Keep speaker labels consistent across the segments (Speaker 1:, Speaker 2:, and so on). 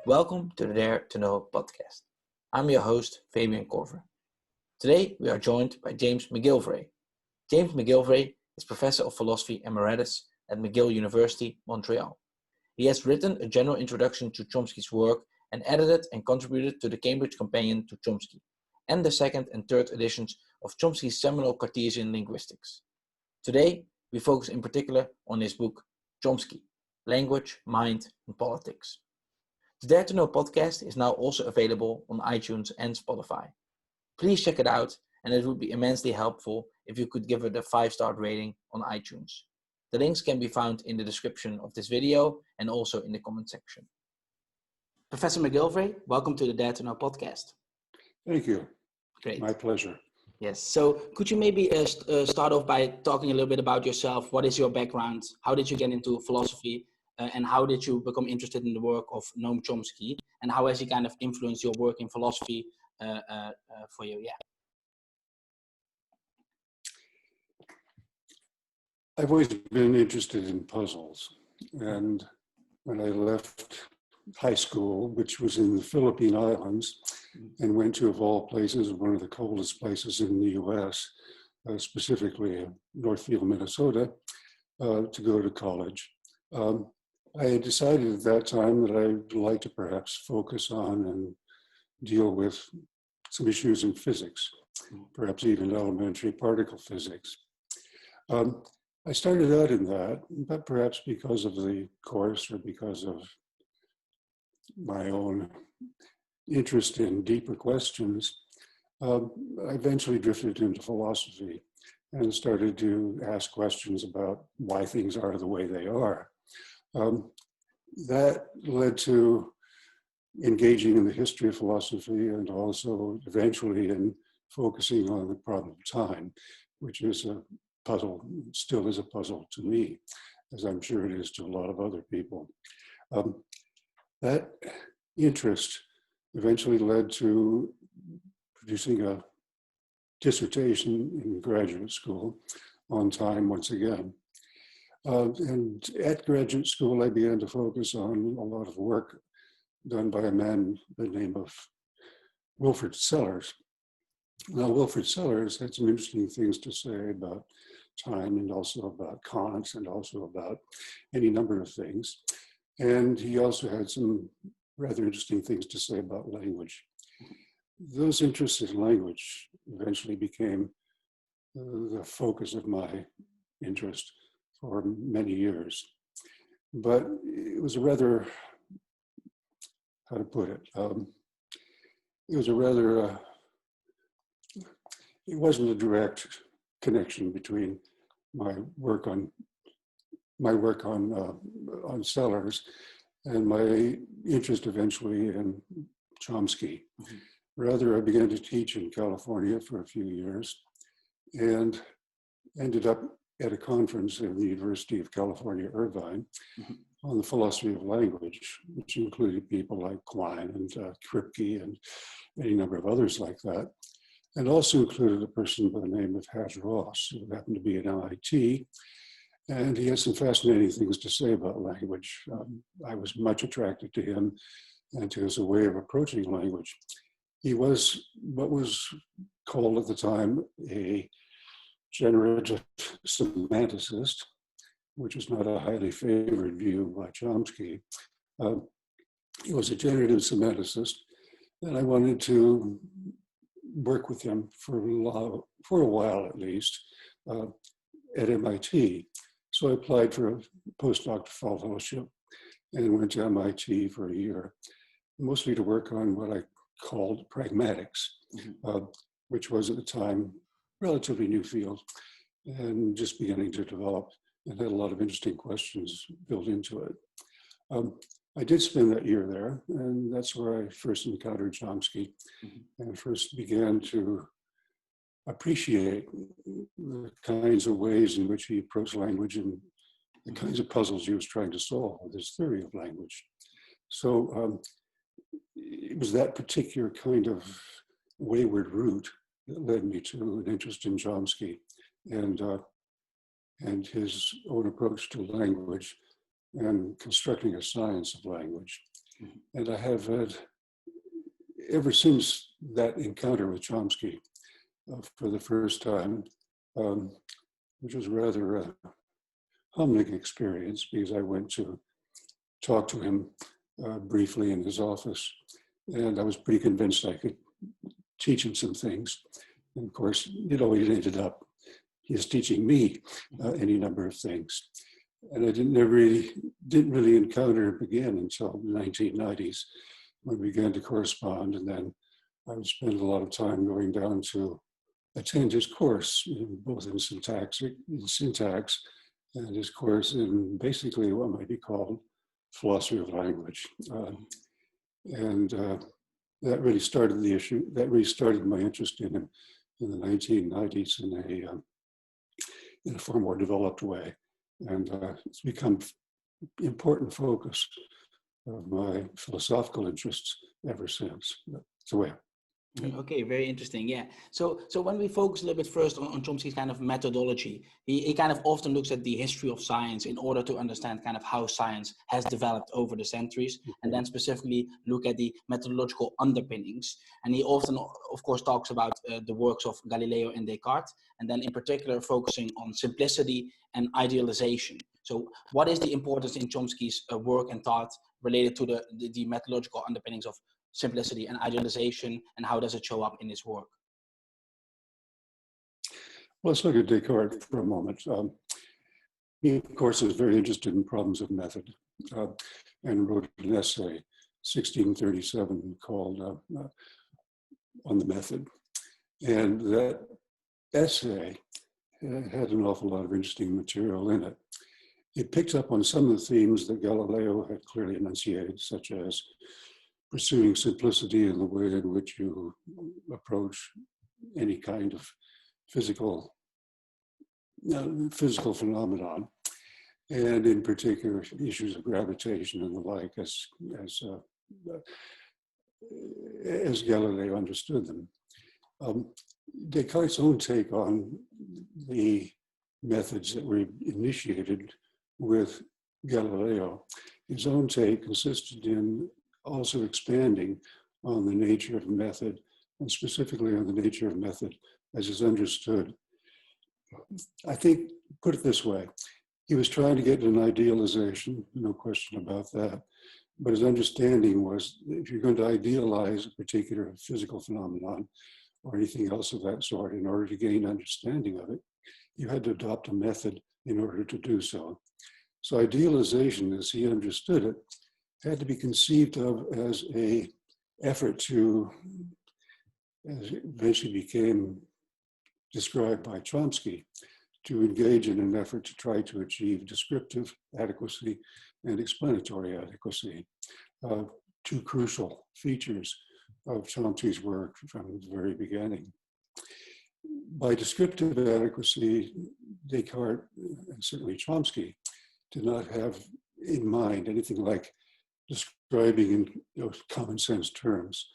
Speaker 1: Welcome to the Dare to Know podcast. I'm your host, Fabian Corver. Today, we are joined by James McGilvray. James McGilvray is Professor of Philosophy Emeritus at McGill University, Montréal. He has written a general introduction to Chomsky's work and edited and contributed to the Cambridge Companion to Chomsky and the second and third editions of Chomsky's seminal Cartesian Linguistics. Today, we focus in particular on his book, Chomsky, Language, Mind, and Politics. The Dare to Know podcast is now also available on iTunes and Spotify. Please check it out, and it would be immensely helpful if you could give it a 5-star rating on iTunes. The links can be found in the description of this video and also in the comment section. Professor McGilvray, welcome to the Dare to Know podcast.
Speaker 2: Thank you.
Speaker 1: Great.
Speaker 2: My pleasure.
Speaker 1: Yes. So could you maybe start off by talking a little bit about yourself? What is your background? How did you get into philosophy? And how did you become interested in the work of Noam Chomsky? And how has he kind of influenced your work in philosophy for you? Yeah.
Speaker 2: I've always been interested in puzzles. And when I left high school, which was in the Philippine Islands, and went to, of all places, one of the coldest places in the US, specifically Northfield, Minnesota, to go to college. I had decided at that time that I'd like to perhaps focus on and deal with some issues in physics, perhaps even elementary particle physics. I started out in that, but perhaps because of the course or because of my own interest in deeper questions, I eventually drifted into philosophy and started to ask questions about why things are the way they are. That led to engaging in the history of philosophy and also eventually in focusing on the problem of time, which is a puzzle, still is a puzzle to me, as I'm sure it is to a lot of other people. That interest eventually led to producing a dissertation in graduate school on time once again. And at graduate school, I began to focus on a lot of work done by a man by the name of Wilfrid Sellars. Now, Wilfrid Sellars had some interesting things to say about time and also about Kant and also about any number of things. And he also had some rather interesting things to say about language. Those interests in language eventually became the focus of my interest for many years. But it was a rather, how to put it, it was a rather, it wasn't a direct connection between my work on Sellars and my interest eventually in Chomsky. Mm-hmm. Rather, I began to teach in California for a few years and ended up at a conference in the University of California, Irvine, on the philosophy of language, which included people like Quine and Kripke and any number of others like that, and also included a person by the name of Haj Ross, who happened to be at MIT, and he has some fascinating things to say about language. I was much attracted to him and to his way of approaching language. He was what was called at the time a generative semanticist, which is not a highly favored view by Chomsky. He was a generative semanticist, and I wanted to work with him for a while at least at MIT. So I applied for a postdoctoral fellowship and went to MIT for a year, mostly to work on what I called pragmatics, which was at the time relatively new field and just beginning to develop and had a lot of interesting questions built into it. I did spend that year there, and that's where I first encountered Chomsky and first began to appreciate the kinds of ways in which he approached language and the kinds of puzzles he was trying to solve with his theory of language. So it was that particular kind of wayward route that led me to an interest in Chomsky and his own approach to language and constructing a science of language. And I have had, ever since that encounter with Chomsky for the first time, which was rather a humbling experience because I went to talk to him briefly in his office, and I was pretty convinced I could teach him some things. And of course, it always ended up he's teaching me any number of things. And I didn't really encounter him again until the 1990s when we began to correspond. And then I would spend a lot of time going down to attend his course, both in syntax and his course in basically what might be called philosophy of language. That really started the issue. That really started my interest in him in the 1990s in a far more developed way. And it's become an important focus of my philosophical interests ever since. That's the way.
Speaker 1: Okay, very interesting. Yeah. So when we focus a little bit first on Chomsky's kind of methodology, he kind of often looks at the history of science in order to understand kind of how science has developed over the centuries, and then specifically look at the methodological underpinnings. And he often, of course, talks about the works of Galileo and Descartes, and then in particular focusing on simplicity and idealization. So what is the importance in Chomsky's work and thought related to the methodological underpinnings of simplicity and idealization, and how does it show up in his work?
Speaker 2: Let's look at Descartes for a moment. He, of course, was very interested in problems of method and wrote an essay, 1637, called On the Method. And that essay had an awful lot of interesting material in it. It picked up on some of the themes that Galileo had clearly enunciated, such as pursuing simplicity in the way in which you approach any kind of physical phenomenon, and in particular issues of gravitation and the like, as Galileo understood them. Descartes' own take on the methods that were initiated with Galileo, his own take consisted in also expanding on the nature of method, and specifically on the nature of method as is understood. I think, put it this way, he was trying to get an idealization, no question about that, but his understanding was that if you're going to idealize a particular physical phenomenon or anything else of that sort in order to gain understanding of it, you had to adopt a method in order to do so. So idealization, as he understood it, had to be conceived of as an effort to, as it eventually became described by Chomsky, to engage in an effort to try to achieve descriptive adequacy and explanatory adequacy, two crucial features of Chomsky's work from the very beginning. By descriptive adequacy, Descartes, and certainly Chomsky, did not have in mind anything like describing in common sense terms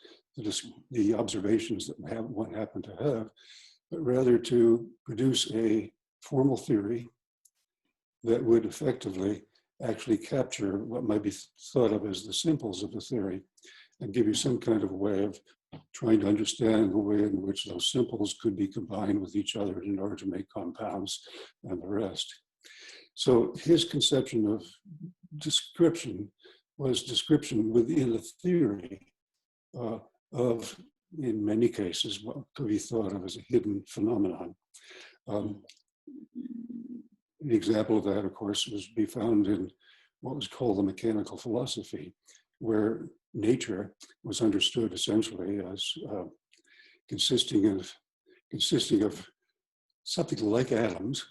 Speaker 2: the observations that one happened to have, but rather to produce a formal theory that would effectively actually capture what might be thought of as the simples of the theory and give you some kind of way of trying to understand the way in which those simples could be combined with each other in order to make compounds and the rest. So his conception of description was description within a theory of, in many cases, what could be thought of as a hidden phenomenon. An example of that, of course, was to be found in what was called the mechanical philosophy, where nature was understood essentially as consisting of something like atoms,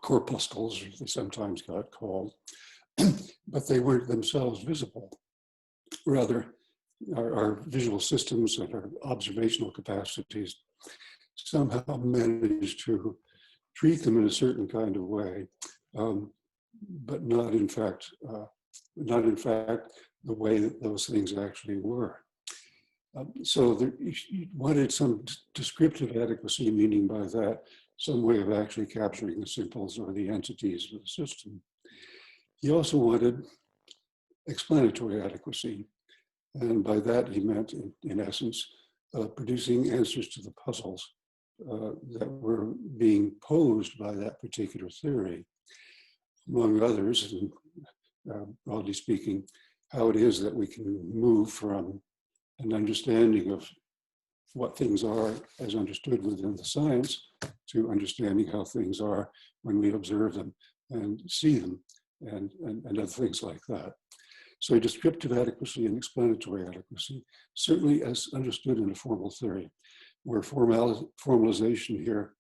Speaker 2: corpuscles, they sometimes got called, but they weren't themselves visible. Rather, our visual systems and our observational capacities somehow managed to treat them in a certain kind of way, but not in fact the way that those things actually were. So you wanted some descriptive adequacy, meaning by that some way of actually capturing the simples or the entities of the system. He also wanted explanatory adequacy. And by that, he meant, in essence, producing answers to the puzzles that were being posed by that particular theory. Among others, and broadly speaking, how it is that we can move from an understanding of what things are as understood within the science to understanding how things are when we observe them and see them and other things like that. So descriptive adequacy and explanatory adequacy, certainly as understood in a formal theory, where formalization here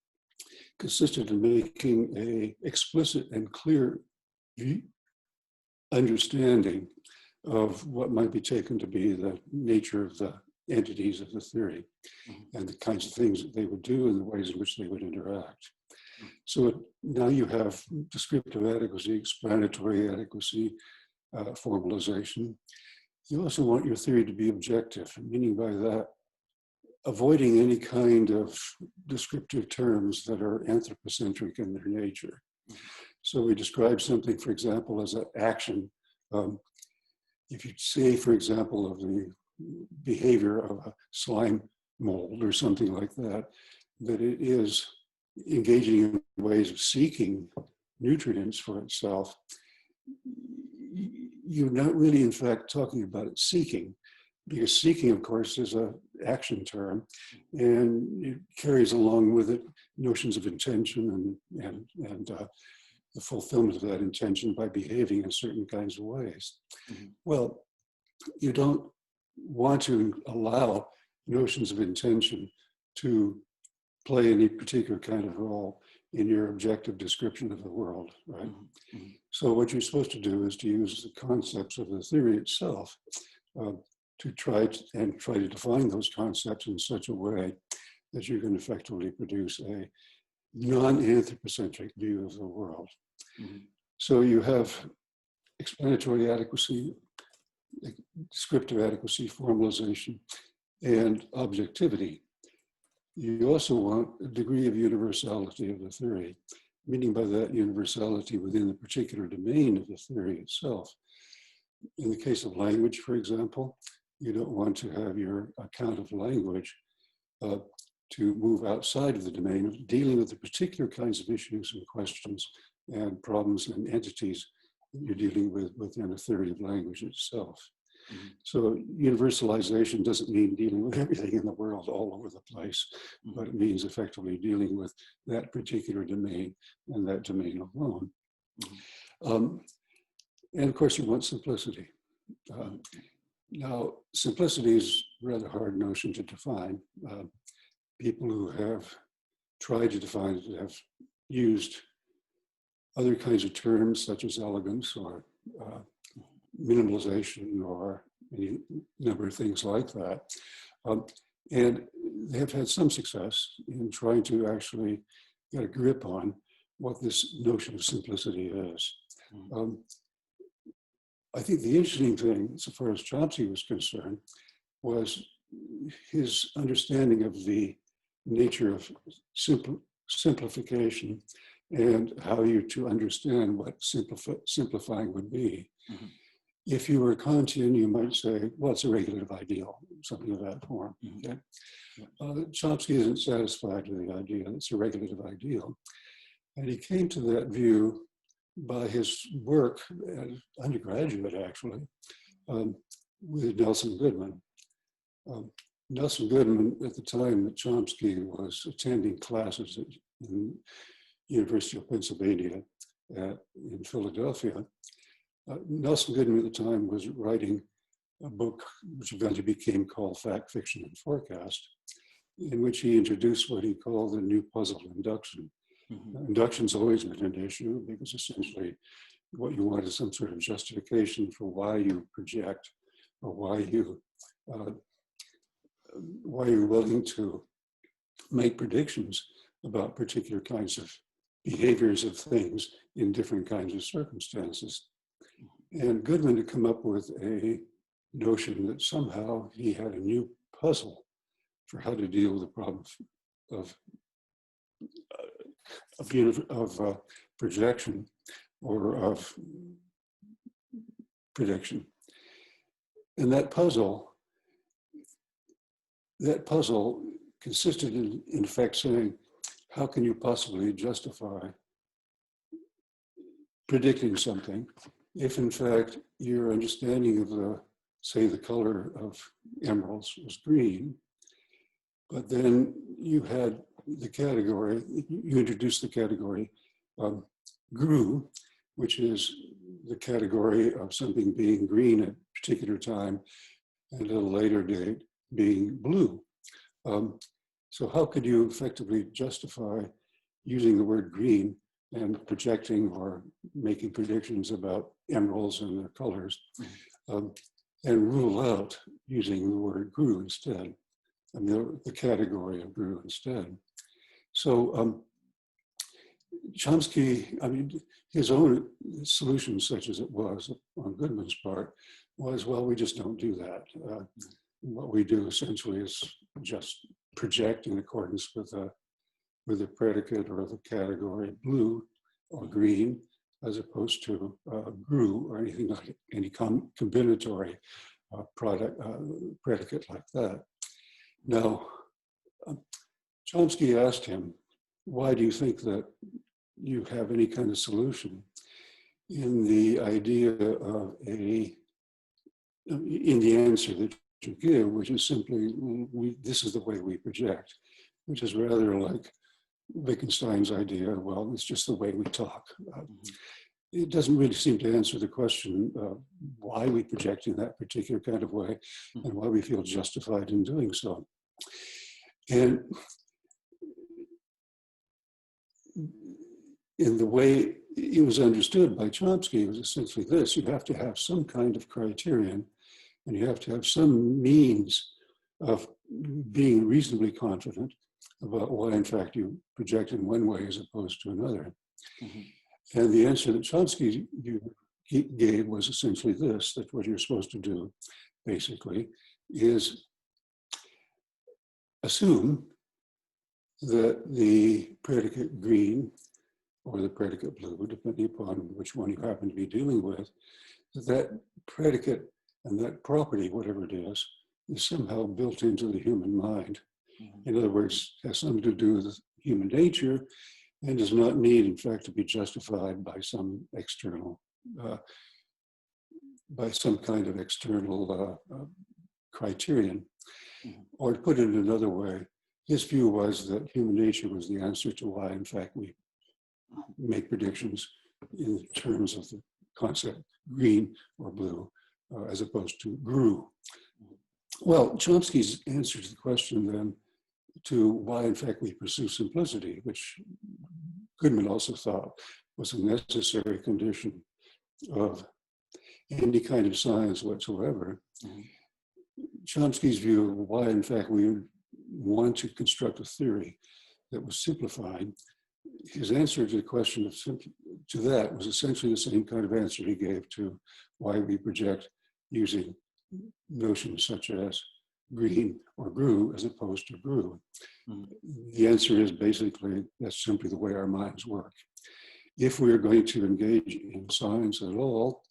Speaker 2: consisted in making an explicit and clear understanding of what might be taken to be the nature of the entities of the theory and the kinds of things that they would do and the ways in which they would interact. So now you have descriptive adequacy, explanatory adequacy, formalization. You also want your theory to be objective, meaning by that, avoiding any kind of descriptive terms that are anthropocentric in their nature. So we describe something, for example, as an action. If you say, for example, of the behavior of a slime mold or something like that, that it is engaging in ways of seeking nutrients for itself, you're not really, in fact, talking about it seeking, because seeking, of course, is an action term, and it carries along with it notions of intention and the fulfillment of that intention by behaving in certain kinds of ways. Well, you don't want to allow notions of intention to play any particular kind of role in your objective description of the world, right? So what you're supposed to do is to use the concepts of the theory itself to try to define those concepts in such a way that you can effectively produce a non-anthropocentric view of the world. So you have explanatory adequacy, descriptive adequacy, formalization, and objectivity. You also want a degree of universality of the theory, meaning by that universality within the particular domain of the theory itself. In the case of language, for example, you don't want to have your account of language to move outside of the domain of dealing with the particular kinds of issues and questions and problems and entities that you're dealing with within a theory of language itself. So universalization doesn't mean dealing with everything in the world all over the place, but it means effectively dealing with that particular domain and that domain alone. And of course, you want simplicity. Now, simplicity is a rather hard notion to define. People who have tried to define it have used other kinds of terms such as elegance or minimalization or any number of things like that. And they have had some success in trying to actually get a grip on what this notion of simplicity is. I think the interesting thing, so far as Chomsky was concerned, was his understanding of the nature of simplification and how you're to understand what simplifying would be. If you were Kantian, you might say, well, it's a regulative ideal, something of that form. Okay? Chomsky isn't satisfied with the idea that it's a regulative ideal. And he came to that view by his work as undergraduate, actually, with Nelson Goodman. Nelson Goodman, at the time that Chomsky was attending classes at the University of Pennsylvania in Philadelphia, Nelson Goodman at the time was writing a book which eventually became called Fact, Fiction, and Forecast, in which he introduced what he called the new puzzle induction. Induction's always been an issue because essentially what you want is some sort of justification for why you project or why you're willing to make predictions about particular kinds of behaviors of things in different kinds of circumstances. And Goodman had come up with a notion that somehow he had a new puzzle for how to deal with the problem of projection or of prediction. And that puzzle consisted in fact saying, how can you possibly justify predicting something if in fact your understanding of the color of emeralds was green, but then you had you introduced the category GRU, which is the category of something being green at a particular time and at a later date being blue. So how could you effectively justify using the word green and projecting or making predictions about emeralds and their colors, and rule out using the word GRU instead, I mean, the category of GRU instead. So Chomsky, I mean, his own solution, such as it was on Goodman's part, was, well, we just don't do that. What we do essentially is just project in accordance with the predicate or the category blue or green, as opposed to GRU or anything like any combinatory predicate like that. Now, Chomsky asked him, why do you think that you have any kind of solution in the idea of in the answer that you give, which is simply, this is the way we project, which is rather like Wittgenstein's idea, well, it's just the way we talk. It doesn't really seem to answer the question why we project in that particular kind of way and why we feel justified in doing so. And in the way it was understood by Chomsky, it was essentially this: you have to have some kind of criterion, and you have to have some means of being reasonably confident about why, in fact, you project in one way as opposed to another. And the answer that Chomsky gave was essentially this, that what you're supposed to do, basically, is assume that the predicate green or the predicate blue, depending upon which one you happen to be dealing with, that predicate and that property, whatever it is somehow built into the human mind. In other words, has something to do with human nature and does not need, in fact, to be justified by some external, by some kind of external criterion. Or to put it another way, his view was that human nature was the answer to why, in fact, we make predictions in terms of the concept green or blue, as opposed to GRU. Well, Chomsky's answer to the question then to why, in fact, we pursue simplicity, which Goodman also thought was a necessary condition of any kind of science whatsoever. Chomsky's view of why, in fact, we want to construct a theory that was simplified, his answer to the question of to that was essentially the same kind of answer he gave to why we project using notions such as green or GRU as opposed to GRU. The answer is basically that's simply the way our minds work. If we are going to engage in science at all,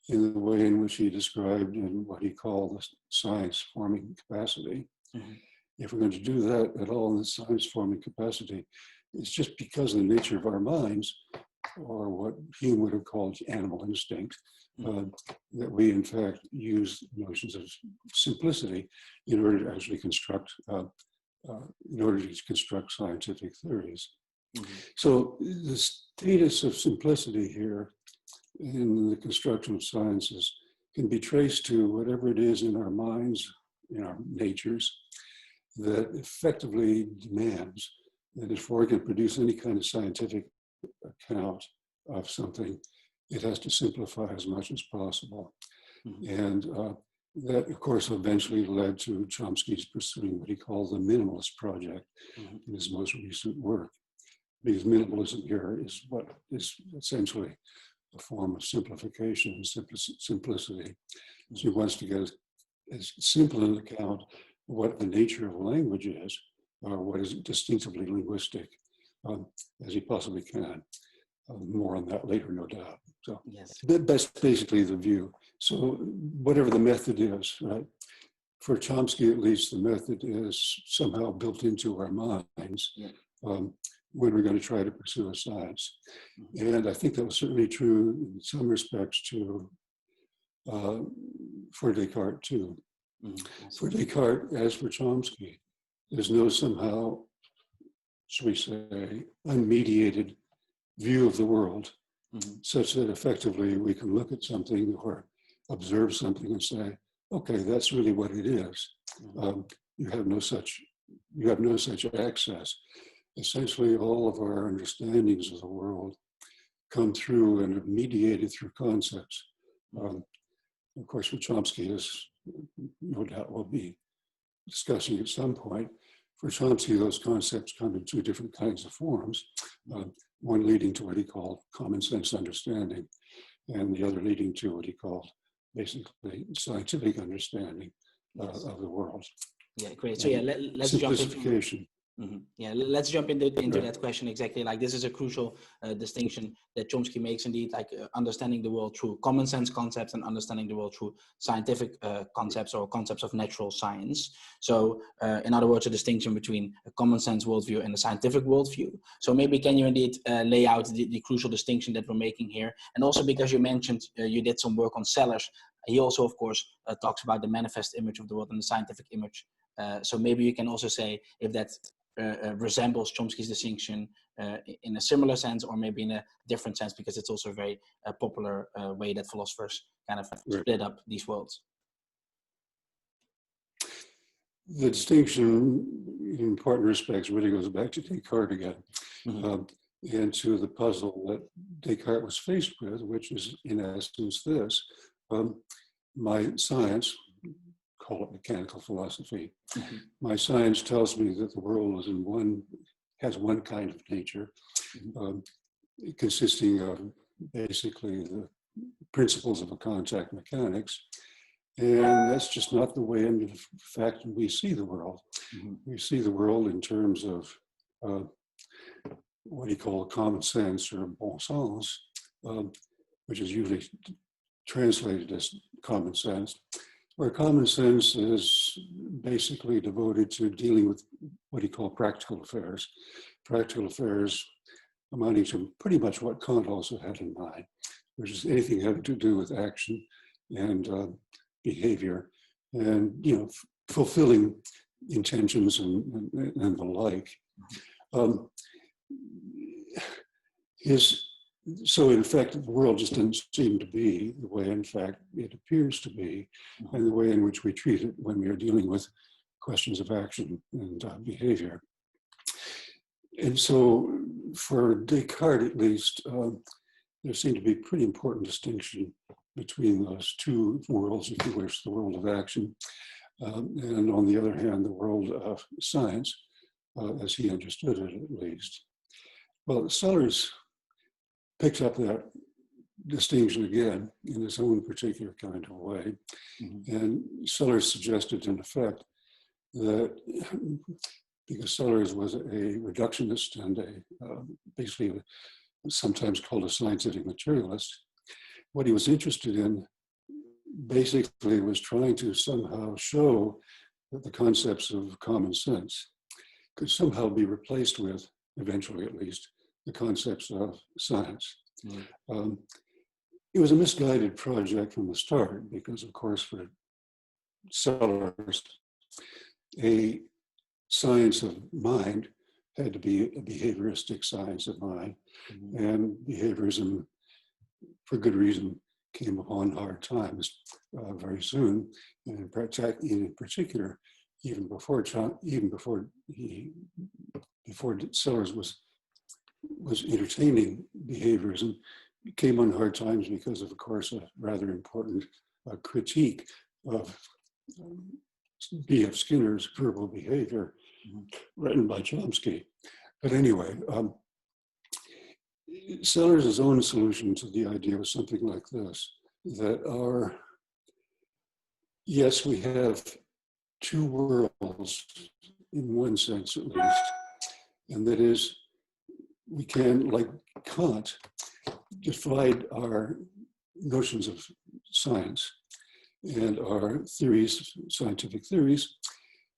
Speaker 2: in the way in which he described in what he called the science forming capacity, if we're going to do that at all in the science forming capacity, it's just because of the nature of our minds, or what Hume would have called animal instinct, that we in fact use notions of simplicity in order to actually construct, scientific theories. So the status of simplicity here in the construction of sciences can be traced to whatever it is in our minds, in our natures, that effectively demands that if we can produce any kind of scientific account of something, it has to simplify as much as possible. And that, of course, eventually led to Chomsky's pursuing what he called the minimalist project in his most recent work. Because minimalism here is what is essentially a form of simplification and simplicity. So he wants to get as simple an account of what the nature of language is, or what is distinctively linguistic, as he possibly can. More on that later, no doubt. So that's basically the view So whatever the method is, right? For Chomsky, at least, the method is somehow built into our minds when we're going to try to pursue a science. And I think that was certainly true in some respects for Descartes too. For Descartes, as for Chomsky, there's no somehow, shall we say, unmediated view of the world, such that effectively we can look at something or observe something and say, okay, that's really what it is. You have no such access. Essentially, all of our understandings of the world come through and are mediated through concepts. Of course, what Chomsky is, no doubt we'll be discussing at some point. For Chomsky, those concepts come in two different kinds of forms, one leading to what he called common sense understanding, and the other leading to what he called basically scientific understanding of the world.
Speaker 1: Yeah, great. So yeah, let's jump
Speaker 2: simplification.
Speaker 1: Yeah, let's jump into that question exactly. Like, this is a crucial distinction that Chomsky makes, indeed, like understanding the world through common sense concepts and understanding the world through scientific concepts or concepts of natural science. So in other words, a distinction between a common sense worldview and a scientific worldview. So maybe can you indeed lay out the crucial distinction that we're making here? And also, because you mentioned you did some work on Sellers, he also, of course, talks about the manifest image of the world and the scientific image. So maybe you can also say if that resembles Chomsky's distinction in a similar sense, or maybe in a different sense, because it's also a very popular way that philosophers kind of split up these worlds.
Speaker 2: The distinction, in important respects, really goes back to Descartes again, and to the puzzle that Descartes was faced with, which is, in essence, this. My science, call it mechanical philosophy. My science tells me that the world has one kind of nature, consisting of basically the principles of a contact mechanics. And that's just not the way, in fact, we see the world. We see the world in terms of what you call common sense or bon sens, which is usually translated as common sense, where common sense is basically devoted to dealing with what he called practical affairs. Practical affairs amounting to pretty much what Kant also had in mind, which is anything having to do with action and behavior, and fulfilling intentions and the like. So in fact, the world just doesn't seem to be the way, in fact, it appears to be, and the way in which we treat it when we are dealing with questions of action and behavior. And so for Descartes, at least, there seemed to be a pretty important distinction between those two worlds, if you wish, the world of action, and on the other hand, the world of science, as he understood it, at least. Well, Sellers picks up that distinction again in his own particular kind of way. And Sellers suggested, in effect, that because Sellers was a reductionist and basically sometimes called a scientific materialist, what he was interested in basically was trying to somehow show that the concepts of common sense could somehow be replaced with, eventually at least, the concepts of science. It was a misguided project from the start because, of course, for Sellers, a science of mind had to be a behavioristic science of mind, and behaviorism, for good reason, came upon hard times very soon, and in particular, even before Sellers was entertaining behaviorism, it came on hard times because of course, a rather important critique of B.F. Skinner's verbal behavior, written by Chomsky. But anyway, Sellers' own solution to the idea was something like this, that yes, we have two worlds in one sense at least, and that is, we can, like Kant, divide our notions of science and our theories, scientific theories,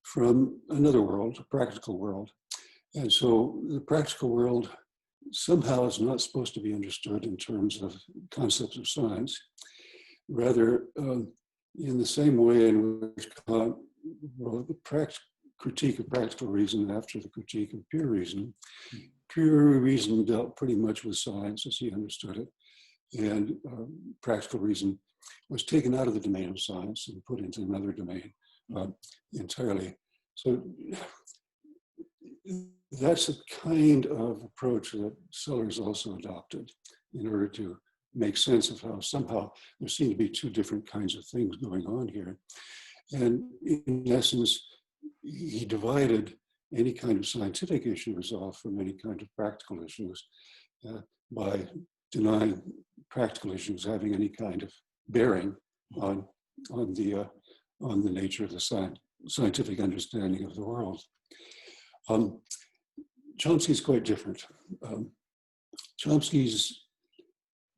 Speaker 2: from another world, a practical world. And so the practical world somehow is not supposed to be understood in terms of concepts of science. Rather, in the same way in which Kant wrote the critique of practical reason after the critique of pure reason, pure reason dealt pretty much with science as he understood it, and practical reason was taken out of the domain of science and put into another domain entirely. So that's the kind of approach that Sellars also adopted in order to make sense of how somehow there seem to be two different kinds of things going on here. And in essence, he divided any kind of scientific issues off from any kind of practical issues by denying practical issues having any kind of bearing on the nature of the scientific understanding of the world. Chomsky's quite different. Chomsky's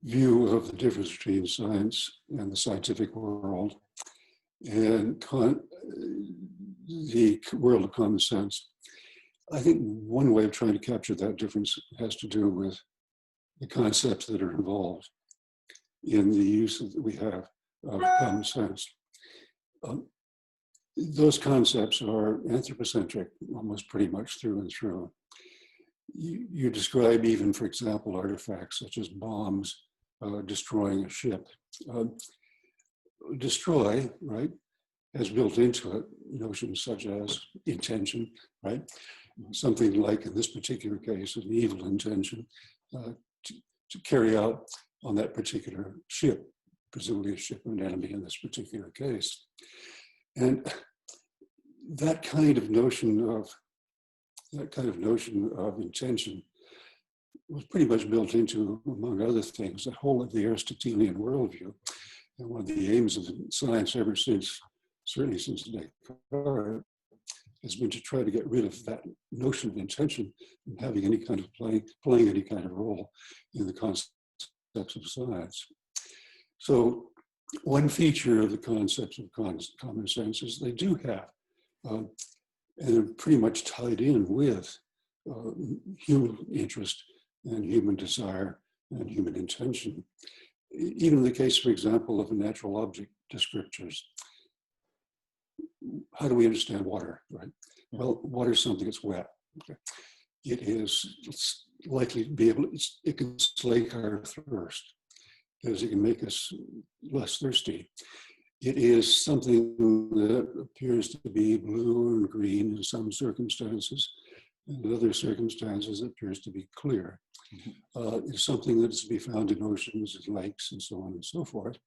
Speaker 2: view of the difference between science and the scientific world and the world of common sense, I think one way of trying to capture that difference has to do with the concepts that are involved in the use that we have of common sense. Those concepts are anthropocentric, almost pretty much through and through. You describe even, for example, artifacts such as bombs destroying a ship. Destroy, right, has built into it notions such as intention, right? Something like, in this particular case, an evil intention to carry out on that particular ship, presumably a ship of an enemy in this particular case. And that kind of notion of intention was pretty much built into, among other things, the whole of the Aristotelian worldview. And one of the aims of science ever since, certainly since Descartes, has been to try to get rid of that notion of intention and having any kind of playing any kind of role in the concepts of science. So one feature of the concepts of common sense is they do have, and they're pretty much tied in with human interest and human desire and human intention. Even in the case, for example, of natural object descriptors, how do we understand water, right? Well, water is something that's wet. Okay. It's likely to be able, it can slake our thirst, because it can make us less thirsty. It is something that appears to be blue and green in some circumstances, and in other circumstances it appears to be clear. It's something that is to be found in oceans and lakes and so on and so forth.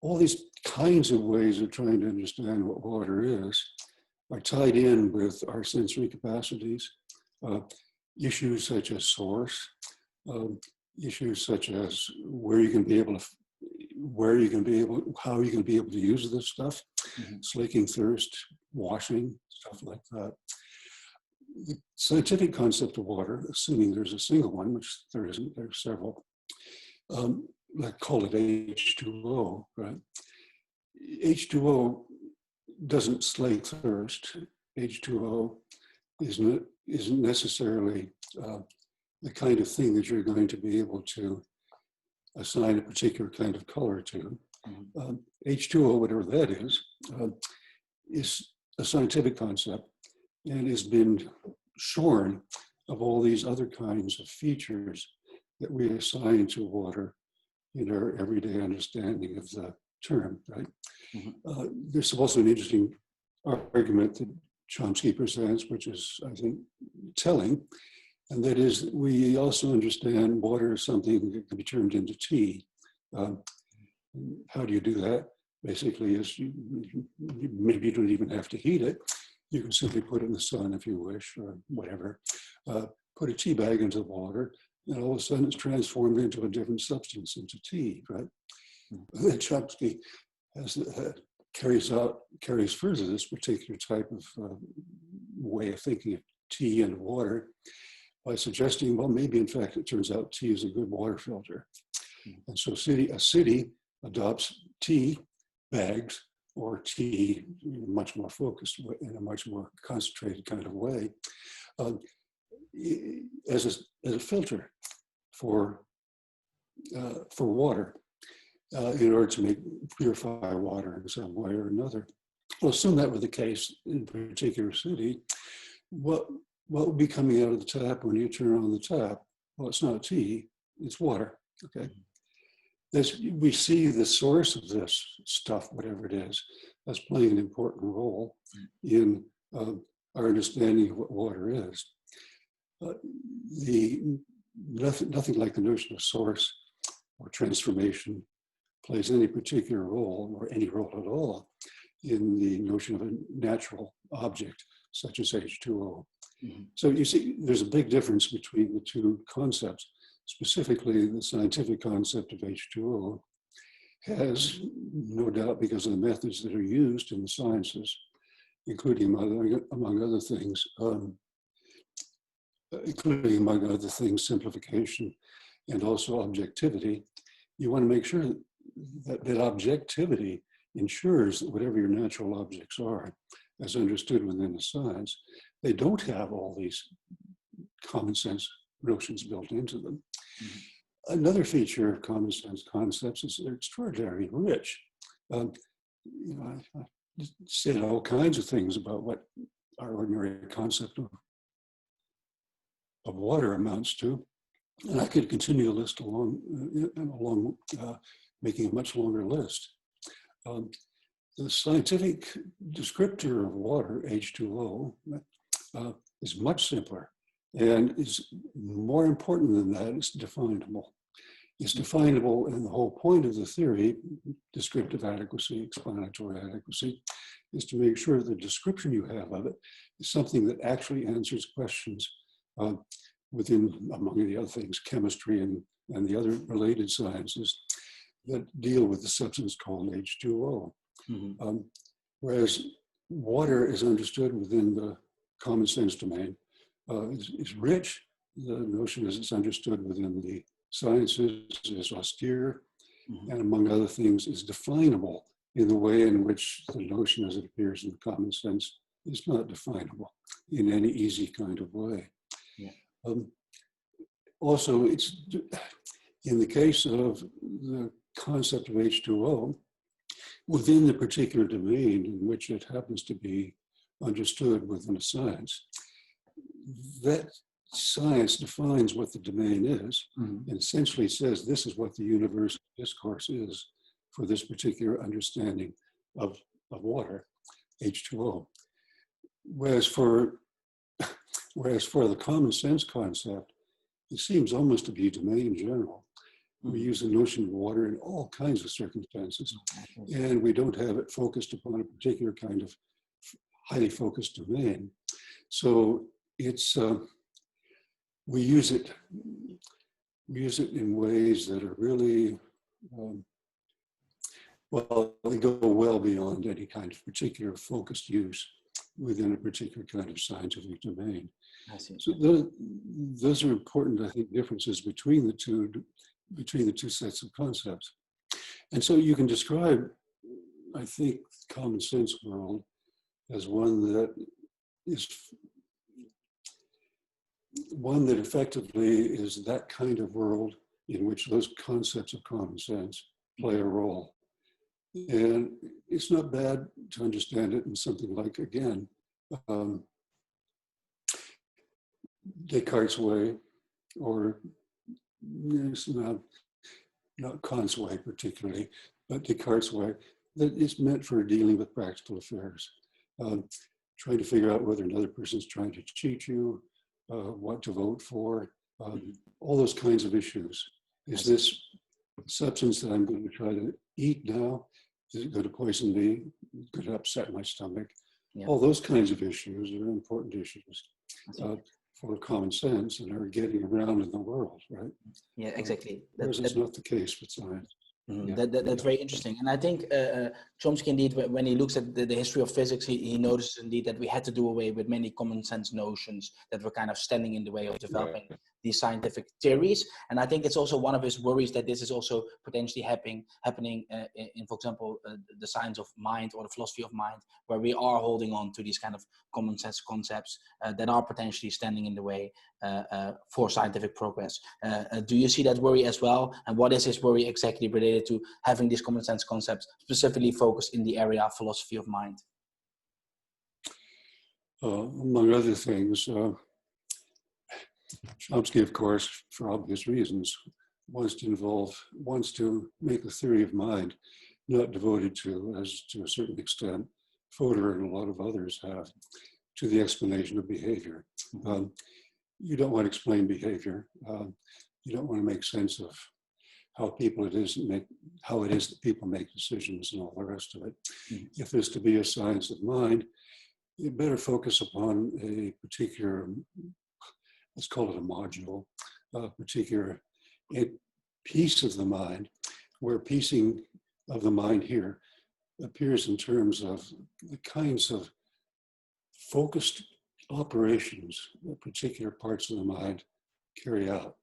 Speaker 2: All these kinds of ways of trying to understand what water is are tied in with our sensory capacities, issues such as source, issues such as how are you going to be able to use this stuff, slaking thirst, washing, stuff like that. The scientific concept of water, assuming there's a single one, which there isn't, there's several, I call it H2O, right? H2O doesn't slake thirst. H2O isn't necessarily the kind of thing that you're going to be able to assign a particular kind of color to. H2O, whatever that is a scientific concept and has been shorn of all these other kinds of features that we assign to water in our everyday understanding of the term, right? There's also an interesting argument that Chomsky presents, which is, I think, telling, and that is that we also understand water as something that can be turned into tea. How do you do that? Basically, is maybe you don't even have to heat it. You can simply put it in the sun if you wish, or whatever. Put a tea bag into the water, and all of a sudden it's transformed into a different substance, into tea, right? Then Chomsky carries further this particular type of way of thinking of tea and water by suggesting, well, maybe in fact it turns out tea is a good water filter. And so a city adopts tea bags or tea in a much more focused way, in a much more concentrated kind of way, as a filter for water in order to purify water in some way or another. Well, assume that were the case in a particular city. What would be coming out of the tap when you turn on the tap? Well, it's not tea, it's water, okay? We see the source of this stuff, whatever it is, as playing an important role in our understanding of what water is. Nothing like the notion of source or transformation plays any particular role or any role at all in the notion of a natural object such as H2O. Mm-hmm. So you see, there's a big difference between the two concepts. Specifically, the scientific concept of H2O has, no doubt because of the methods that are used in the sciences, including among other things, simplification and also objectivity. You want to make sure that objectivity ensures that whatever your natural objects are, as understood within the science, they don't have all these common sense notions built into them. Mm-hmm. Another feature of common sense concepts is they're extraordinarily rich. I said all kinds of things about what our ordinary concept of water amounts to, and I could continue the list along making a much longer list. The scientific descriptor of water, H2O, is much simpler. And is more important than that, it's definable. It's definable, and the whole point of the theory, descriptive adequacy, explanatory adequacy, is to make sure the description you have of it is something that actually answers questions within, among the other things, chemistry and the other related sciences that deal with the substance called H2O. Mm-hmm. Whereas water is understood within the common sense domain, is rich. The notion as it's understood within the sciences is austere, mm-hmm. and among other things is definable in the way in which the notion as it appears in the common sense is not definable in any easy kind of way. Yeah. Also, it's in the case of the concept of H2O, within the particular domain in which it happens to be understood within a science, that science defines what the domain is, mm-hmm. and essentially says this is what the universal discourse is for this particular understanding of water, H2O. Whereas for the common sense concept, it seems almost to be domain general. Mm-hmm. We use the notion of water in all kinds of circumstances, and we don't have it focused upon a particular kind of highly focused domain. So it's we use it in ways that are really they go well beyond any kind of particular focused use within a particular kind of scientific domain. I see. So those are important, I think, differences between the two sets of concepts. And so you can describe, I think, the common sense world as one that effectively is that kind of world in which those concepts of common sense play a role. And it's not bad to understand it in something like, again, Descartes' way, or it's not Kant's way particularly, but Descartes' way, that is meant for dealing with practical affairs. Trying to figure out whether another person's trying to cheat you, what to vote for, all those kinds of issues. Is this substance that I'm going to try to eat now, is it going to poison me? Could it upset my stomach? Yeah. All those kinds of issues are important issues for common sense and are getting around in the world, right?
Speaker 1: Yeah, exactly.
Speaker 2: Whereas it's not the case with science.
Speaker 1: Mm-hmm. Yeah. That's very interesting. And I think Chomsky, indeed, when he looks at the history of physics, he notices indeed that we had to do away with many common sense notions that were kind of standing in the way of developing these scientific theories. And I think it's also one of his worries that this is also potentially happening in, for example, the science of mind or the philosophy of mind, where we are holding on to these kind of common sense concepts that are potentially standing in the way for scientific progress. Do you see that worry as well? And what is his worry exactly related to having these common sense concepts specifically focused in the area of philosophy of mind?
Speaker 2: Among other things, Chomsky, of course, for obvious reasons, wants to make a theory of mind not devoted to, as to a certain extent, Fodor and a lot of others have, to the explanation of behavior. You don't want to explain behavior. You don't want to make sense of how it is that people make decisions and all the rest of it. If there's to be a science of mind, you better focus upon a particular, let's call it a module, a particular piece of the mind, where piecing of the mind here appears in terms of the kinds of focused operations that particular parts of the mind carry out.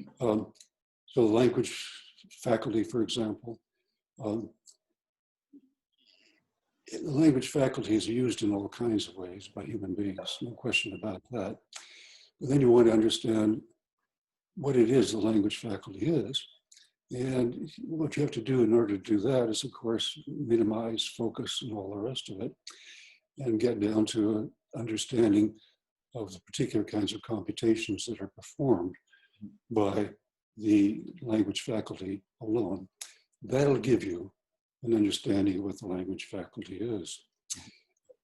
Speaker 2: So the language faculty, for example, the language faculty is used in all kinds of ways by human beings, no question about that. But then you want to understand what it is the language faculty is. And what you have to do in order to do that is, of course, minimize focus and all the rest of it, and get down to an understanding of the particular kinds of computations that are performed by the language faculty alone. That'll give you an understanding of what the language faculty is.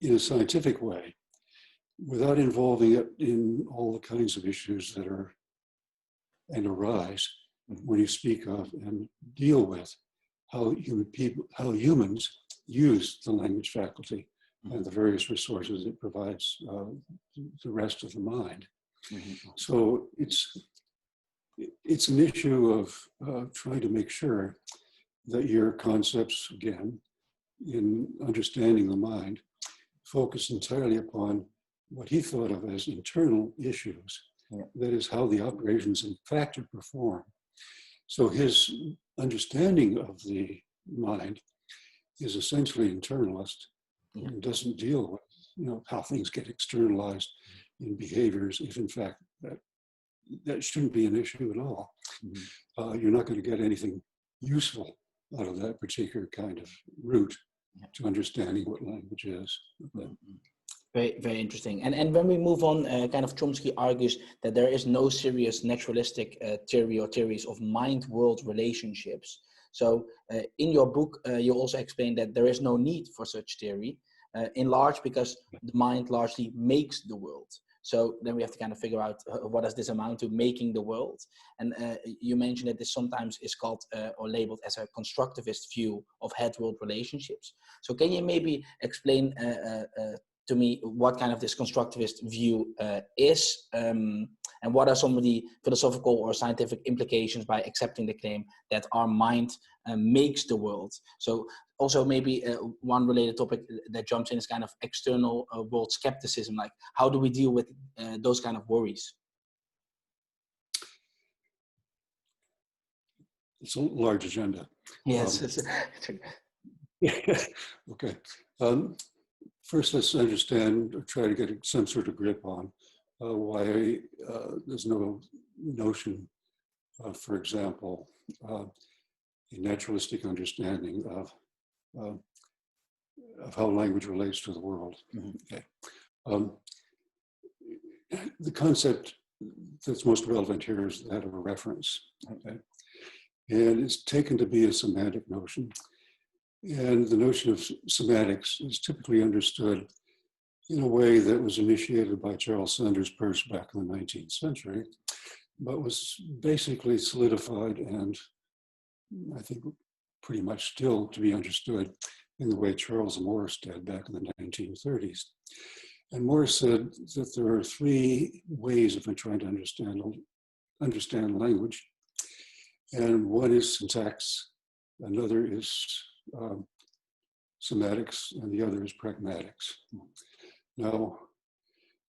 Speaker 2: In a scientific way, without involving it in all the kinds of issues that are and arise when you speak of and deal with how humans use the language faculty and the various resources it provides the rest of the mind. So it's an issue of trying to make sure that your concepts, again, in understanding the mind, focus entirely upon what he thought of as internal issues. That is how the operations in fact are performed. So his understanding of the mind is essentially internalist and doesn't deal with how things get externalized in behaviors, if in fact that shouldn't be an issue at all. You're not going to get anything useful out of that particular kind of route to understanding what language is.
Speaker 1: Very, very interesting. And when we move on, kind of Chomsky argues that there is no serious naturalistic theory or theories of mind-world relationships. So in your book, you also explain that there is no need for such theory, in large because the mind largely makes the world. So then we have to kind of figure out what does this amount to, making the world. And you mentioned that this sometimes is called or labeled as a constructivist view of head-world relationships. So can you maybe explain to me what kind of this constructivist view is, and what are some of the philosophical or scientific implications by accepting the claim that our mind makes the world? So also maybe one related topic that jumps in is kind of external world skepticism, like how do we deal with those kind of worries?
Speaker 2: It's a large agenda.
Speaker 1: Yes.
Speaker 2: Okay. First, let's understand or try to get some sort of grip on why there's no notion, for example, a naturalistic understanding of how language relates to the world. Okay. The concept that's most relevant here is that of a reference. Okay. And it's taken to be a semantic notion. And the notion of semantics is typically understood in a way that was initiated by Charles Sanders Peirce back in the 19th century, but was basically solidified and I think pretty much still to be understood in the way Charles Morris did back in the 1930s. And Morris said that there are three ways of trying to understand language. And one is syntax, another is semantics, and the other is pragmatics. Now,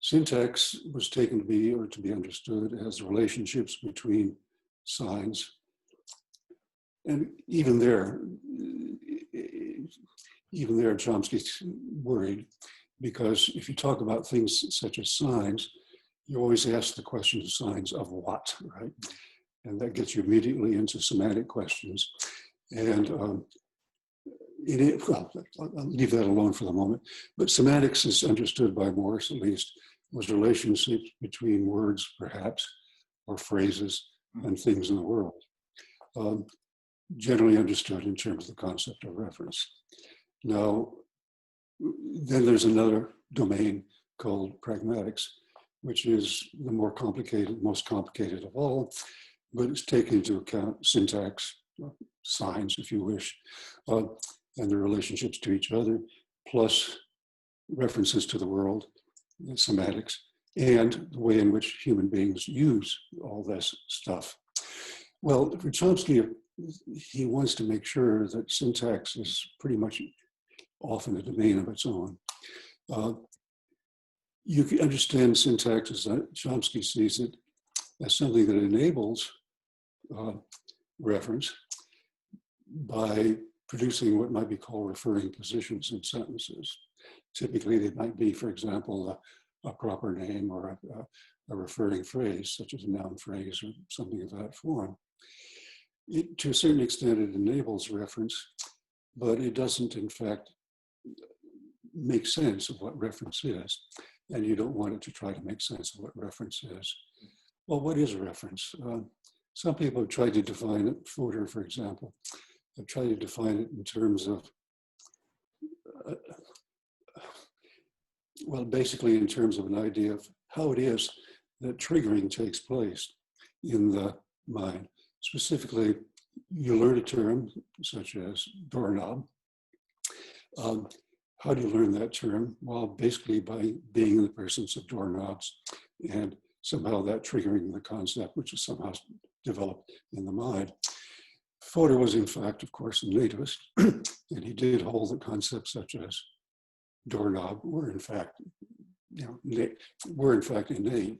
Speaker 2: Syntax was taken to be, or to be understood as relationships between signs. And even there, Chomsky's worried, because if you talk about things such as signs, you always ask the question of signs of what, right? And that gets you immediately into semantic questions. And well, I'll leave that alone for the moment. But semantics is understood by Morse, at least, was relationships between words, perhaps, or phrases and things in the world. Generally understood in terms of the concept of reference. Now, then there's another domain called pragmatics, which is the more complicated, most complicated of all, but it's taken into account syntax, signs, if you wish, and the relationships to each other, plus references to the world, semantics, and the way in which human beings use all this stuff. Well, for Chomsky, he wants to make sure that syntax is pretty much often a domain of its own. You can understand syntax as Chomsky sees it as something that enables reference by producing what might be called referring positions in sentences. Typically, they might be, for example, a proper name or a referring phrase, such as a noun phrase or something of that form. To a certain extent, it enables reference, but it doesn't, in fact, make sense of what reference is. And you don't want it to try to make sense of what reference is. Well, what is a reference? Some people have tried to define it. Fodor, for example, have tried to define it in terms of, well, basically in terms of an idea of how it is that triggering takes place in the mind. Specifically, you learn a term such as doorknob. How do you learn that term? Well, basically by being in the presence of doorknobs and somehow that triggering the concept, which is somehow developed in the mind. Fodor was, in fact, of course, a nativist, and he did hold that concepts such as doorknob were, in fact, innate.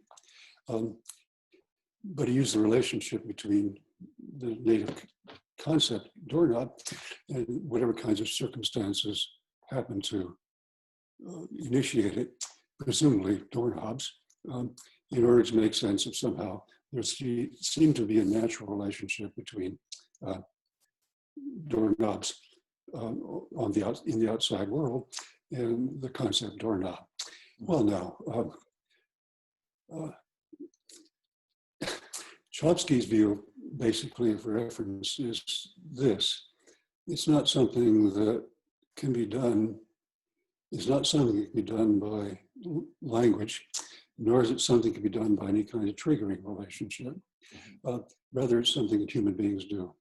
Speaker 2: But he used the relationship between the native concept, doorknob, and whatever kinds of circumstances happen to initiate it, presumably doorknobs, in order to make sense of somehow there seemed to be a natural relationship between doorknobs in the outside world and the concept doorknob. Well, now, Chomsky's view, basically, of reference is this. It's not something that can be done, it's not something that can be done by language, nor is it something that can be done by any kind of triggering relationship. Rather, it's something that human beings do.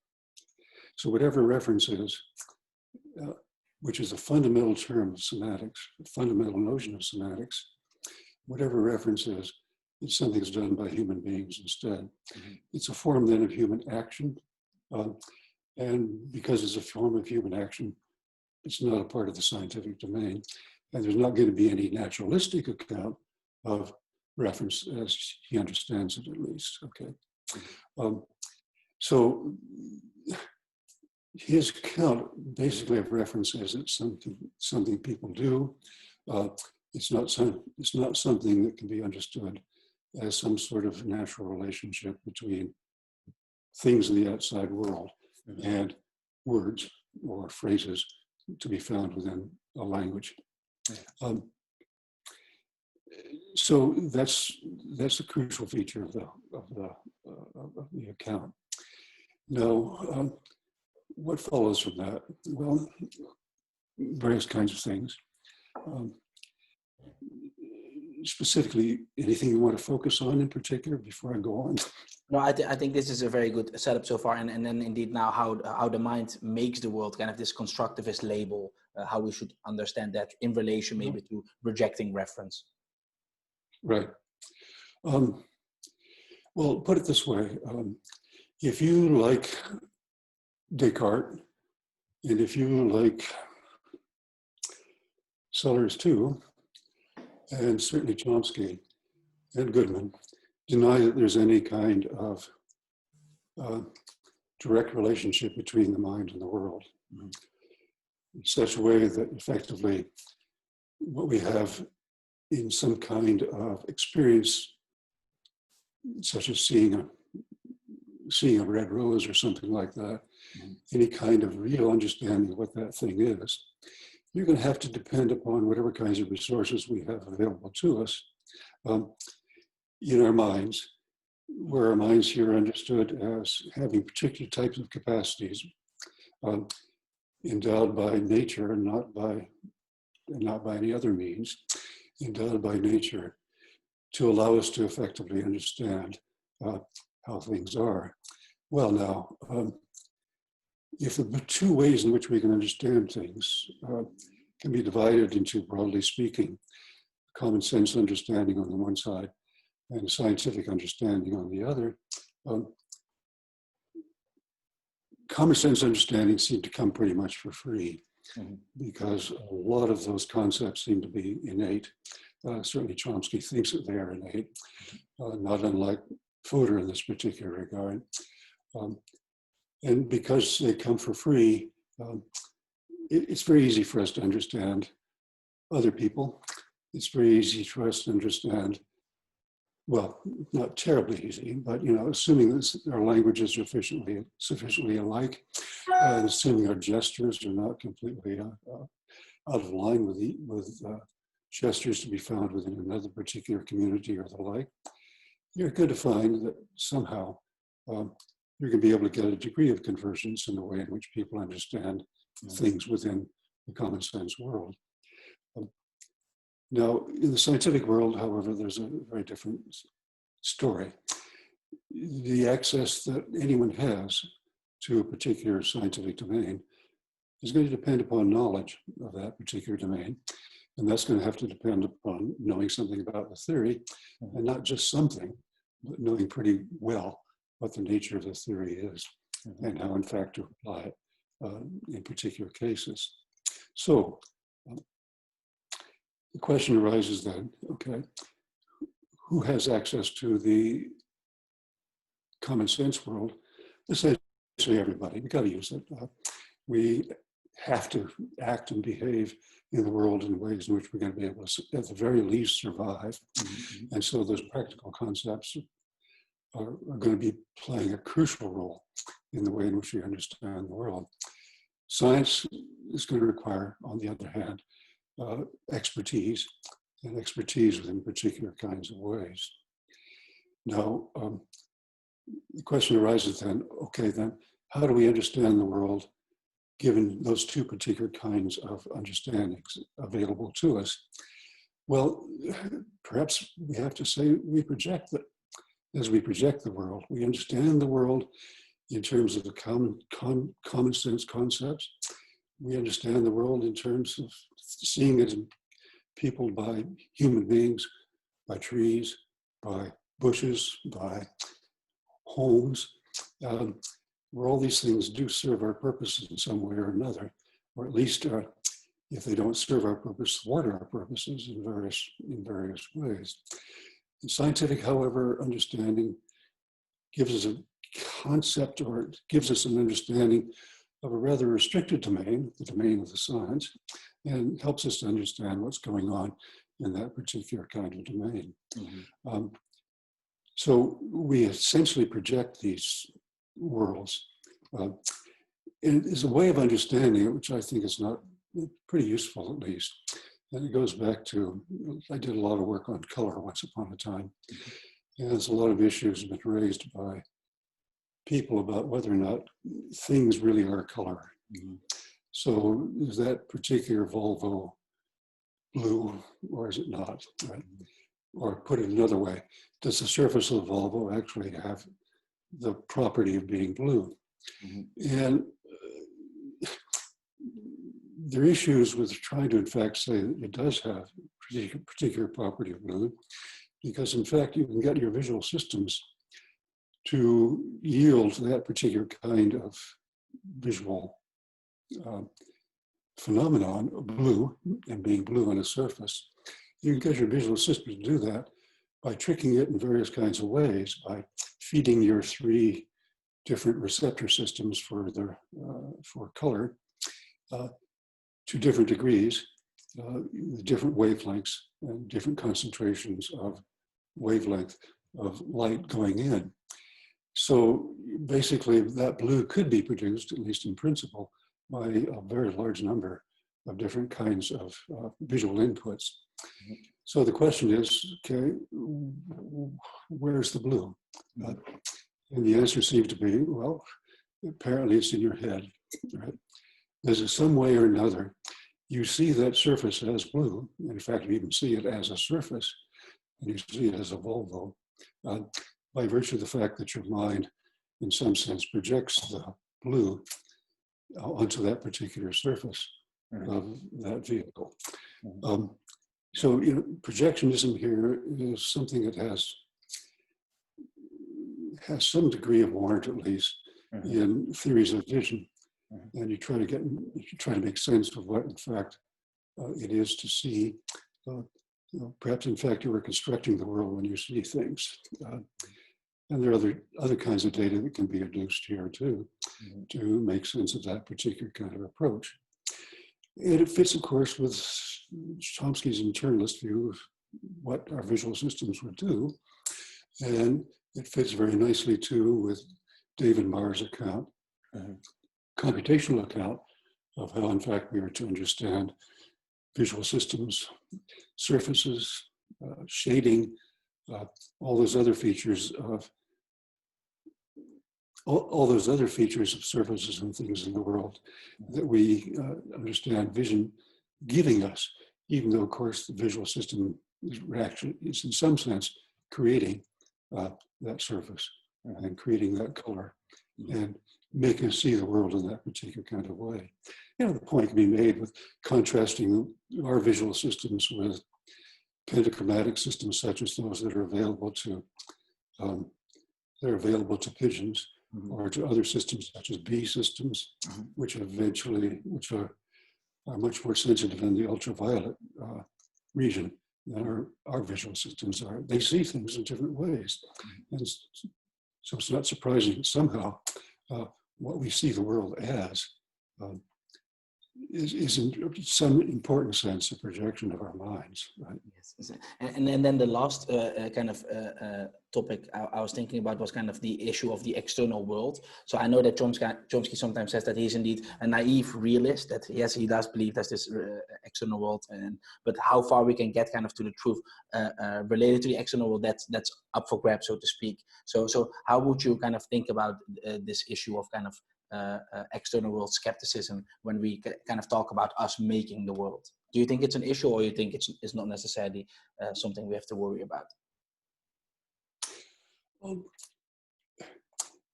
Speaker 2: So whatever reference is, which is a fundamental term of semantics, a fundamental notion of semantics, whatever reference is, it's something that's done by human beings instead. It's a form then of human action. And because it's a form of human action, it's not a part of the scientific domain. And there's not going to be any naturalistic account of reference as he understands it, at least, okay? So his account basically of reference is it's something people do. It's not something that can be understood as some sort of natural relationship between things in the outside world and words or phrases to be found within a language. So that's a crucial feature of the account. Now, what follows from that? Well, various kinds of things. Specifically, anything you want to focus on in particular before I go on?
Speaker 1: No, I think this is a very good setup so far, and then indeed now how the mind makes the world, kind of this constructivist label, how we should understand that in relation maybe to rejecting reference.
Speaker 2: Right. Well, put it this way. If you like Descartes, and if you like Sellers too, and certainly Chomsky and Goodman deny that there's any kind of direct relationship between the mind and the world, in such a way that effectively what we have in some kind of experience, such as seeing a red rose or something like that, any kind of real understanding of what that thing is, you're going to have to depend upon whatever kinds of resources we have available to us in our minds, where our minds here are understood as having particular types of capacities endowed by nature and not by any other means, endowed by nature to allow us to effectively understand how things are. Well, now, if the two ways in which we can understand things can be divided into, broadly speaking, common sense understanding on the one side and scientific understanding on the other, common sense understanding seemed to come pretty much for free because a lot of those concepts seem to be innate. Certainly Chomsky thinks that they are innate, not unlike Fodor in this particular regard. And because they come for free, it's very easy for us to understand other people. It's very easy for us to understand, well, not terribly easy, but assuming that our languages are sufficiently alike, and assuming our gestures are not completely out of line with gestures to be found within another particular community or the like, you're going to find that somehow you're going to be able to get a degree of convergence in the way in which people understand things within the common sense world. Now, in the scientific world, however, there's a very different story. The access that anyone has to a particular scientific domain is going to depend upon knowledge of that particular domain. And that's going to have to depend upon knowing something about the theory, and not just something, but knowing pretty well what the nature of the theory is and how, in fact, to apply it in particular cases. So the question arises then, okay, who has access to the common sense world? Essentially everybody. We got to use it. We have to act and behave in the world in ways in which we're going to be able to, at the very least, survive. And so those practical concepts are going to be playing a crucial role in the way in which we understand the world. Science is going to require, on the other hand, expertise, and expertise within particular kinds of ways. Now, the question arises then, okay, then how do we understand the world given those two particular kinds of understandings available to us? Well, perhaps we have to say we project that. As we project the world, we understand the world in terms of the common sense concepts. We understand the world in terms of seeing it peopled by human beings, by trees, by bushes, by homes, where all these things do serve our purposes in some way or another, or at least if they don't serve our purpose, thwart our purposes in various ways. The scientific, however, understanding gives us a concept, or gives us an understanding of a rather restricted domain, the domain of the science, and helps us to understand what's going on in that particular kind of domain. So we essentially project these worlds. And it's a way of understanding it, which I think is not pretty useful, at least. And it goes back to, I did a lot of work on color once upon a time. And there's a lot of issues been raised by people about whether or not things really are color. So is that particular Volvo blue, or is it not? Right? Or put it another way, does the surface of the Volvo actually have the property of being blue? And there are issues with trying to, in fact, say that it does have a particular property of blue, because, in fact, you can get your visual systems to yield that particular kind of visual phenomenon, blue, and being blue on a surface, You can get your visual system to do that by tricking it in various kinds of ways, by feeding your 3 different receptor systems for color to different degrees, different wavelengths and different concentrations of wavelength of light going in. So basically that blue could be produced, at least in principle, by a very large number of different kinds of visual inputs. So the question is, okay, where's the blue? And the answer seems to be, well, apparently it's in your head, right? There's some way or another, you see that surface as blue. In fact, you even see it as a surface, and you see it as a Volvo, by virtue of the fact that your mind, in some sense, projects the blue onto that particular surface of that vehicle. So, projectionism here is something that has some degree of warrant, at least, in theories of vision. And you try to make sense of what, in fact, it is to see. Perhaps, in fact, you are constructing the world when you see things. And there are other kinds of data that can be adduced here, too, to make sense of that particular kind of approach. And it fits, of course, with Chomsky's internalist view of what our visual systems would do. And it fits very nicely, too, with David Marr's account, computational account of how, in fact, we are to understand visual systems, surfaces, shading, all those other features of surfaces and things in the world that we understand vision giving us, even though, of course, the visual system is in some sense creating that surface and creating that color and making us see the world in that particular kind of way. The point can be made with contrasting our visual systems with pentachromatic systems such as those that are available to pigeons, or to other systems such as bee systems, which are much more sensitive in the ultraviolet region than our visual systems are. They see things in different ways. And so it's not surprising that somehow what we see the world as is in some important sense a projection of our minds, right?
Speaker 1: Yes. And then the last topic I was thinking about was kind of the issue of the external world. So I know that Chomsky sometimes says that he's indeed a naive realist, that yes, he does believe there's this external world, but how far we can get kind of to the truth related to the external world, that's up for grabs, so to speak. So how would you kind of think about this issue of kind of external world skepticism when we kind of talk about us making the world? Do you think it's an issue, or you think it's not necessarily something we have to worry about?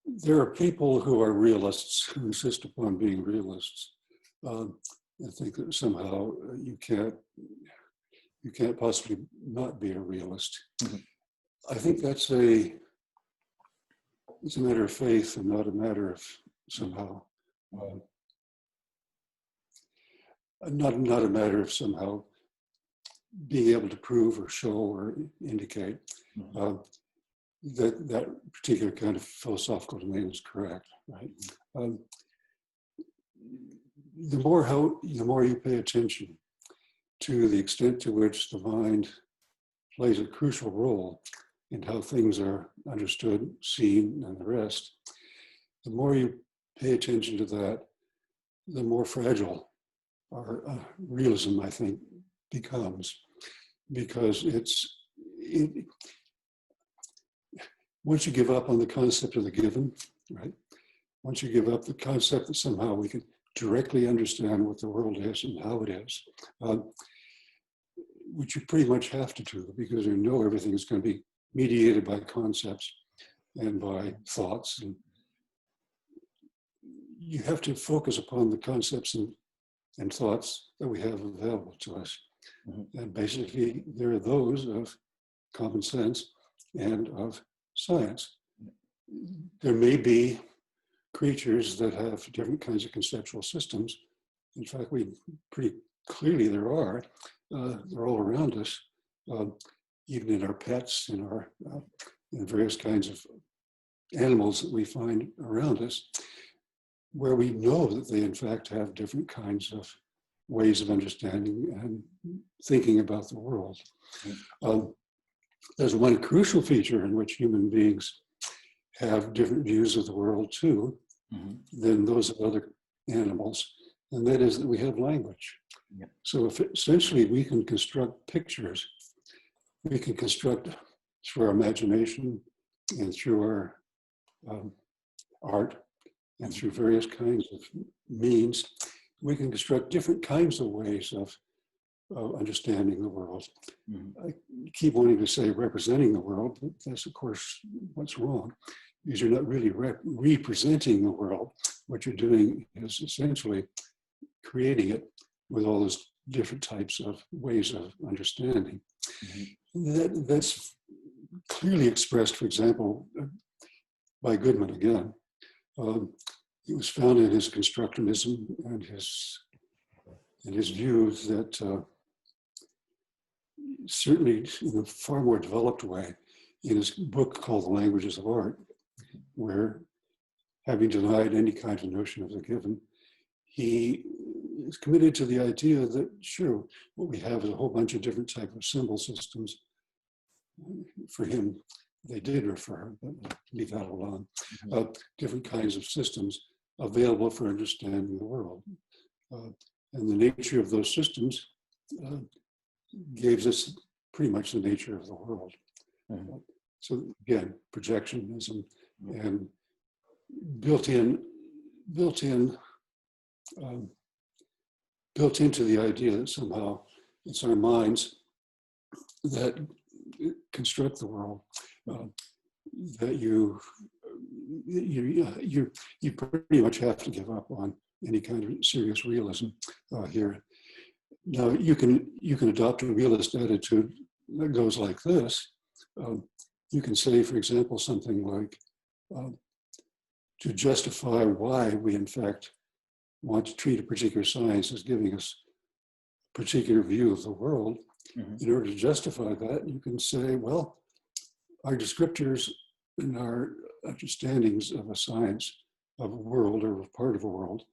Speaker 2: There are people who are realists who insist upon being realists. I think that somehow you can't possibly not be a realist. I think it's a matter of faith and not a matter of somehow not a matter of somehow being able to prove or show or indicate that particular kind of philosophical domain is correct, right? The more you pay attention to the extent to which the mind plays a crucial role in how things are understood, seen, and the rest, the more you pay attention to that, the more fragile our realism, I think, becomes, because once you give up on the concept of the given, right? Once you give up the concept that somehow we can directly understand what the world is and how it is, which you pretty much have to do, because you know everything is going to be mediated by concepts and by thoughts, and you have to focus upon the concepts and thoughts that we have available to us. And basically, there are those of common sense and of science. There may be creatures that have different kinds of conceptual systems. In fact, pretty clearly there are. They're all around us. even in our pets, in various kinds of animals that we find around us, where we know that they in fact have different kinds of ways of understanding and thinking about the world. There's one crucial feature in which human beings have different views of the world too than those of other animals, and that is that we have language. So if essentially we can construct pictures, we can construct through our imagination and through our art and through various kinds of means, we can construct different kinds of ways of understanding the world. I keep wanting to say representing the world, but that's of course what's wrong, because you're not really representing the world. What you're doing is essentially creating it with all those different types of ways of understanding. That's clearly expressed, for example, by Goodman again. It was found in his Constructivism and his views that certainly in a far more developed way, in his book called The Languages of Art, where, having denied any kind of notion of the given, he is committed to the idea that, sure, what we have is a whole bunch of different types of symbol systems. For him, they did refer, but leave that alone. Different kinds of systems available for understanding the world. And the nature of those systems gives us pretty much the nature of the world. So again, projectionism and built into the idea that somehow it's our minds that construct the world, that you pretty much have to give up on any kind of serious realism here. Now you can adopt a realist attitude that goes like this. You can say, for example, something like, to justify why we in fact want to treat a particular science as giving us a particular view of the world. In order to justify that, you can say, well, our descriptors and our understandings of a science, of a world or of part of a world,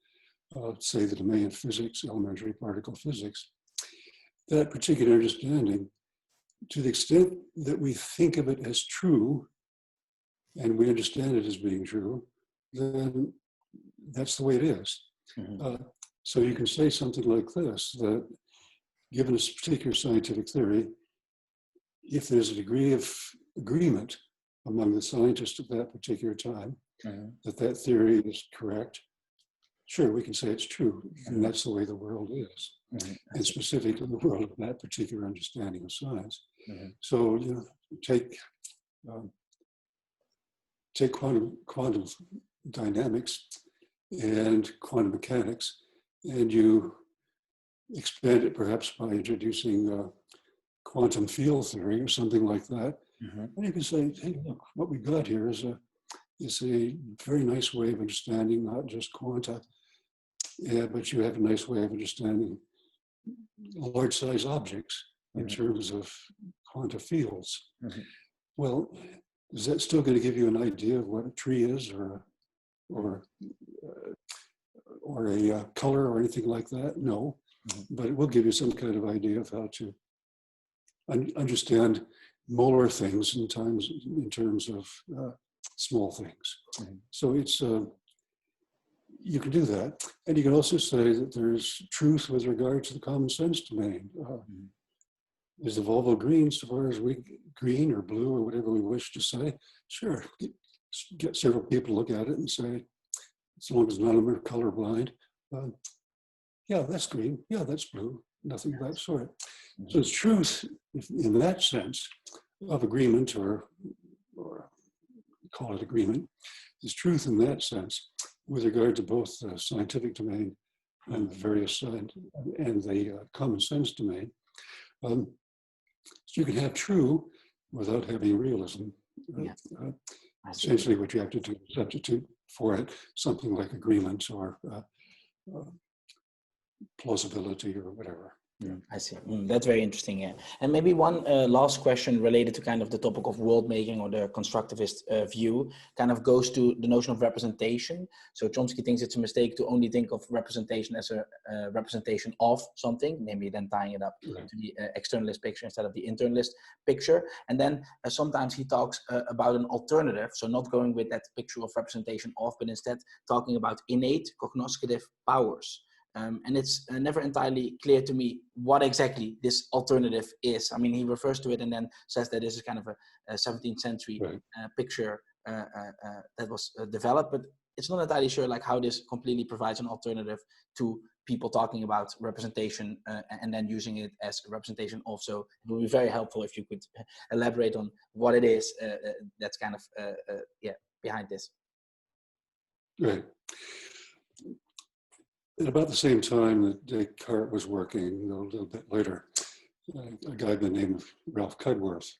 Speaker 2: say the domain of physics, elementary particle physics, that particular understanding, to the extent that we think of it as true and we understand it as being true, then that's the way it is. So you can say something like this, that given a particular scientific theory, if there's a degree of agreement among the scientists at that particular time that theory is correct, sure, we can say it's true, and that's the way the world is, and specifically the world of that particular understanding of science. So, you know, take quantum dynamics and quantum mechanics, and you expand it perhaps by introducing quantum field theory or something like that. And you can say, hey, look, what we got here is a very nice way of understanding not just quanta, but you have a nice way of understanding large size objects in terms of quantum fields. Well, is that still going to give you an idea of what a tree is or a color or anything like that? No, but it will give you some kind of idea of how to understand molar things in terms of small things. So it's you can do that, and you can also say that there's truth with regard to the common sense domain. Is the Volvo green so far as green or blue or whatever we wish to say? Sure, get several people to look at it and say, as long as none of them are colorblind, yeah, that's green, yeah, that's blue, nothing of that sort. So it's truth in that sense of agreement, or call it agreement, is truth in that sense with regard to both the scientific domain and the various and the common sense domain. So you can have true without having realism. Essentially what you have to do is substitute for it something like agreement or plausibility or whatever.
Speaker 1: I see. That's very interesting. Yeah. And maybe one last question related to kind of the topic of world making or the constructivist view kind of goes to the notion of representation. So Chomsky thinks it's a mistake to only think of representation as a representation of something, namely then tying it up to the externalist picture instead of the internalist picture. And then sometimes he talks about an alternative. So not going with that picture of representation of, but instead talking about innate cognoscitive powers. And it's never entirely clear to me what exactly this alternative is. I mean, he refers to it and then says that this is kind of a 17th century picture that was developed, but it's not entirely sure like how this completely provides an alternative to people talking about representation and then using it as a representation of. So it would be very helpful if you could elaborate on what it is that's kind of behind this.
Speaker 2: Right. At about the same time that Descartes was working, a little bit later, a guy by the name of Ralph Cudworth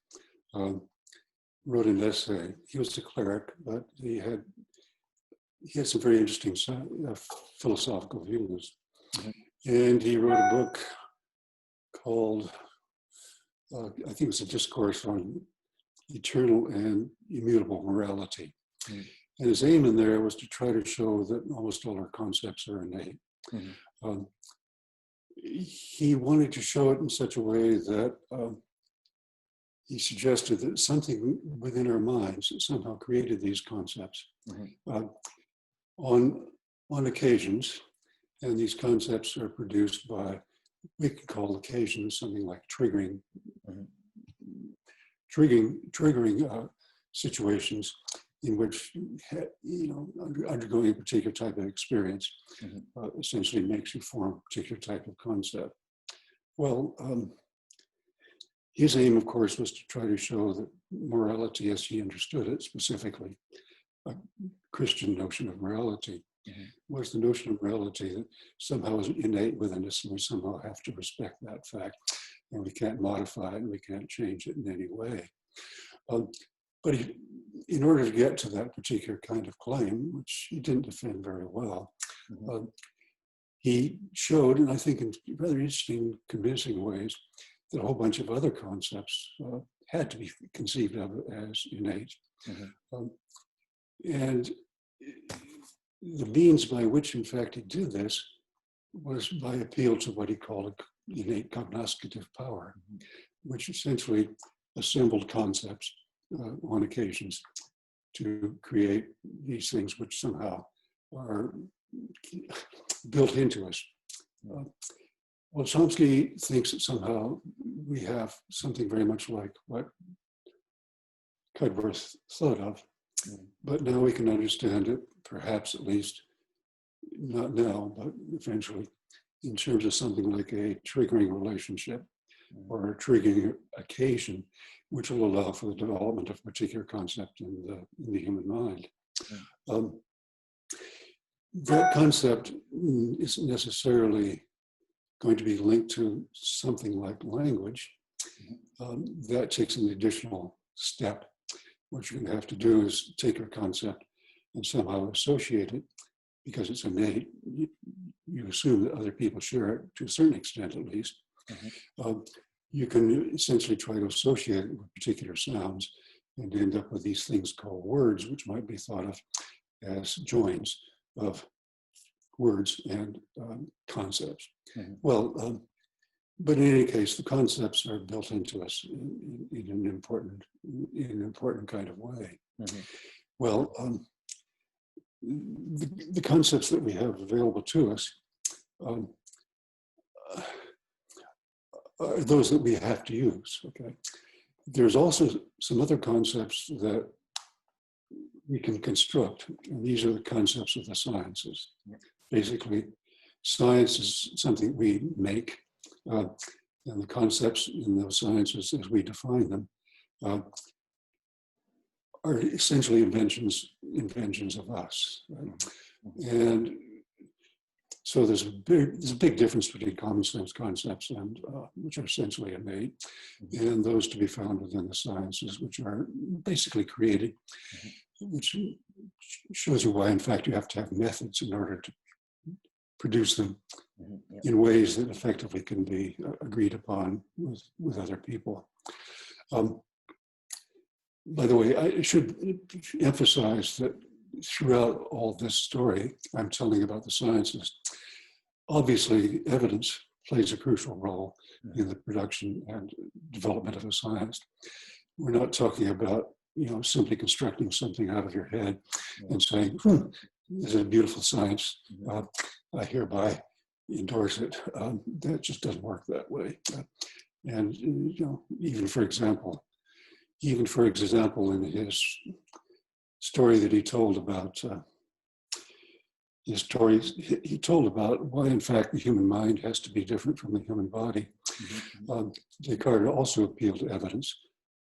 Speaker 2: wrote an essay. He was a cleric, but he had some very interesting philosophical views. And he wrote a book called, I think it was a discourse on eternal and immutable morality. And his aim in there was to try to show that almost all our concepts are innate. He wanted to show it in such a way that he suggested that something within our minds somehow created these concepts on occasions, and these concepts are produced by, we could call occasions something like triggering situations in which, undergoing a particular type of experience essentially makes you form a particular type of concept. Well, his aim, of course, was to try to show that morality, as he understood it, specifically a Christian notion of morality, was the notion of morality that somehow is innate within us, and we somehow have to respect that fact, and we can't modify it, and we can't change it in any way. But in order to get to that particular kind of claim, which he didn't defend very well, he showed, and I think in rather interesting, convincing ways, that a whole bunch of other concepts had to be conceived of as innate. And the means by which, in fact, he did this was by appeal to what he called innate cognoscitive power, which essentially assembled concepts on occasions to create these things which somehow are built into us. Well, Chomsky thinks that somehow we have something very much like what Cudworth thought of, but now we can understand it, perhaps at least, not now, but eventually, in terms of something like a triggering relationship or a triggering occasion, which will allow for the development of a particular concept in the human mind. That concept isn't necessarily going to be linked to something like language. That takes an additional step. What you're going to have to do is take your concept and somehow associate it, because it's innate. You assume that other people share it to a certain extent, at least. You can essentially try to associate it with particular sounds and end up with these things called words, which might be thought of as joins of words and concepts. Well, but in any case, the concepts are built into us in an important kind of way. Well, the concepts that we have available to us are those that we have to use, okay? There's also some other concepts that we can construct, and these are the concepts of the sciences. Basically, science is something we make, and the concepts in those sciences as we define them are essentially inventions of us. Right? And so there's a big difference between common sense concepts and which are essentially innate, and those to be found within the sciences, which are basically created, which shows you why, in fact, you have to have methods in order to produce them in ways that effectively can be agreed upon with other people. By the way, I should emphasize that throughout all this story I'm telling about the sciences, obviously evidence plays a crucial role in the production and development of a science. We're not talking about, simply constructing something out of your head and saying, this is a beautiful science. I hereby endorse it. That just doesn't work that way. And even for example, in his story that he told about he told about why, in fact, the human mind has to be different from the human body. Descartes also appealed to evidence.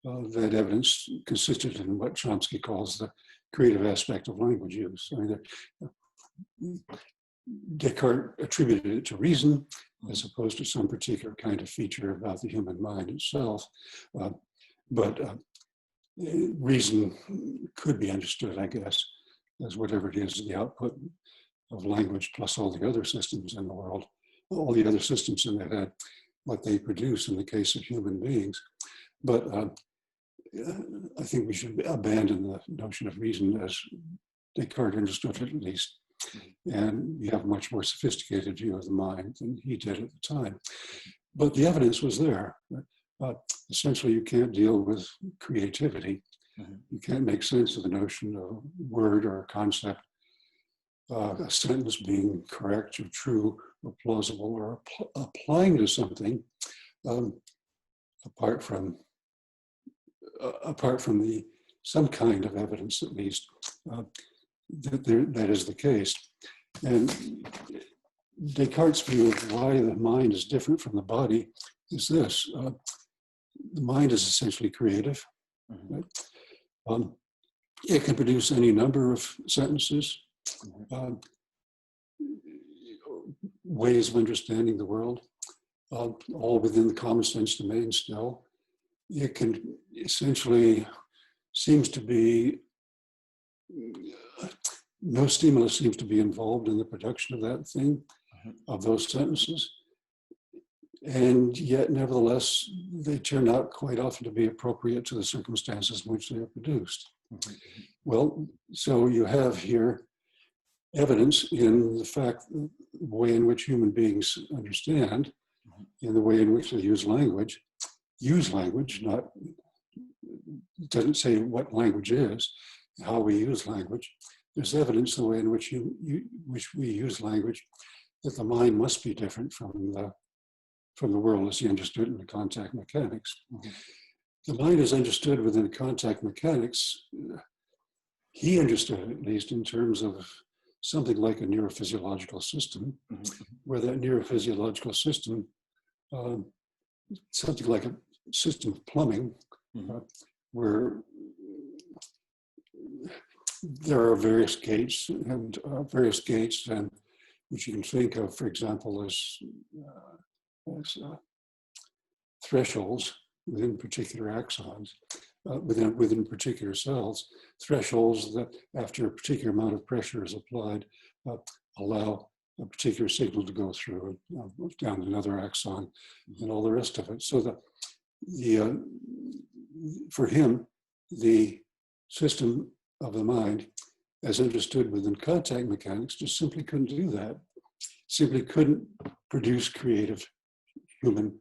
Speaker 2: That evidence consisted in what Chomsky calls the creative aspect of language use. I mean, Descartes attributed it to reason as opposed to some particular kind of feature about the human mind itself. But reason could be understood, I guess, as whatever it is, the output of language plus all the other systems in the world, all the other systems in the head, what they produce in the case of human beings. But I think we should abandon the notion of reason as Descartes understood it, at least. And we have a much more sophisticated view of the mind than he did at the time. But the evidence was there. Essentially, you can't deal with creativity. You can't make sense of the notion of a word or a concept, a sentence being correct or true or plausible or applying to something apart from some kind of evidence, at least, that is the case. And Descartes' view of why the mind is different from the body is this. The mind is essentially creative. Right? It can produce any number of sentences, ways of understanding the world, all within the common sense domain still. It can essentially no stimulus seems to be involved in the production of that thing, of those sentences. And yet, nevertheless, they turn out quite often to be appropriate to the circumstances in which they are produced. Well, so you have here evidence in the fact, the way in which human beings understand, in the way in which they use language, not, it doesn't say what language is, how we use language. There's evidence the way in which we use language, that the mind must be different from the world as he understood in the contact mechanics. The mind is understood within contact mechanics. He understood it, at least, in terms of something like a neurophysiological system, where that neurophysiological system, something like a system of plumbing, where there are various gates, and which you can think of, for example, as thresholds within particular axons, within particular cells, thresholds that after a particular amount of pressure is applied, allow a particular signal to go through down another axon and all the rest of it. So that for him, the system of the mind, as understood within contact mechanics, just simply couldn't do that. Simply couldn't produce creative human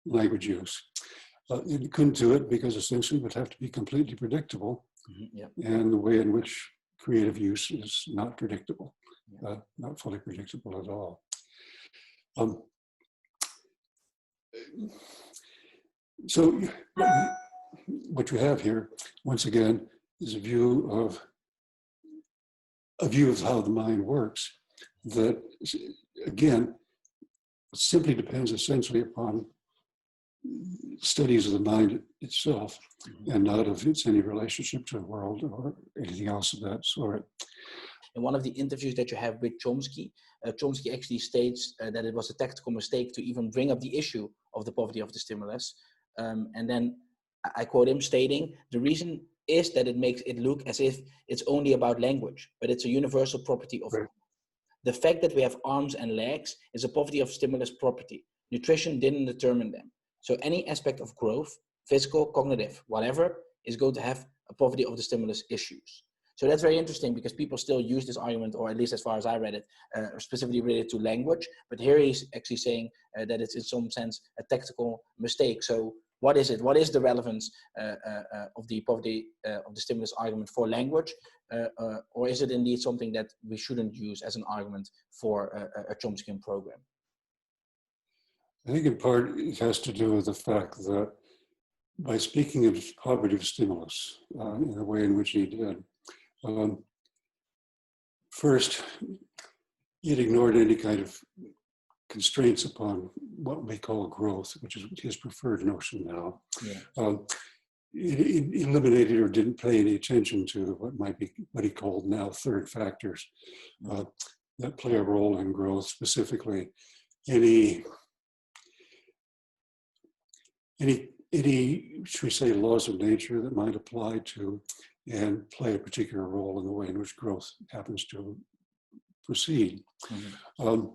Speaker 2: language use. It couldn't do it because essentially it would have to be completely predictable, and the way in which creative use is not predictable, not fully predictable at all. So what you have here, once again, is a view of how the mind works that, again, simply depends essentially upon studies of the mind itself, and not of its any relationship to the world or anything else of that sort.
Speaker 1: In one of the interviews that you have with Chomsky, Chomsky actually states that it was a tactical mistake to even bring up the issue of the poverty of the stimulus. And then I quote him stating, "The reason is that it makes it look as if it's only about language, but it's a universal property of." Right. The fact that we have arms and legs is a poverty of stimulus property. Nutrition didn't determine them. So any aspect of growth, physical, cognitive, whatever, is going to have a poverty of the stimulus issues. So that's very interesting because people still use this argument, or at least as far as I read it, specifically related to language. But here he's actually saying that it's in some sense a tactical mistake. So what is it? What is the relevance of the poverty of the stimulus argument for language? Or is it indeed something that we shouldn't use as an argument for a Chomskyan program?
Speaker 2: I think in part it has to do with the fact that by speaking of poverty of stimulus in the way in which he did, first, it ignored any kind of constraints upon what we call growth, which is his preferred notion now. Yeah. It eliminated or didn't pay any attention to what he called now third factors that play a role in growth, specifically any, should we say, laws of nature that might apply to and play a particular role in the way in which growth happens to proceed. Mm-hmm.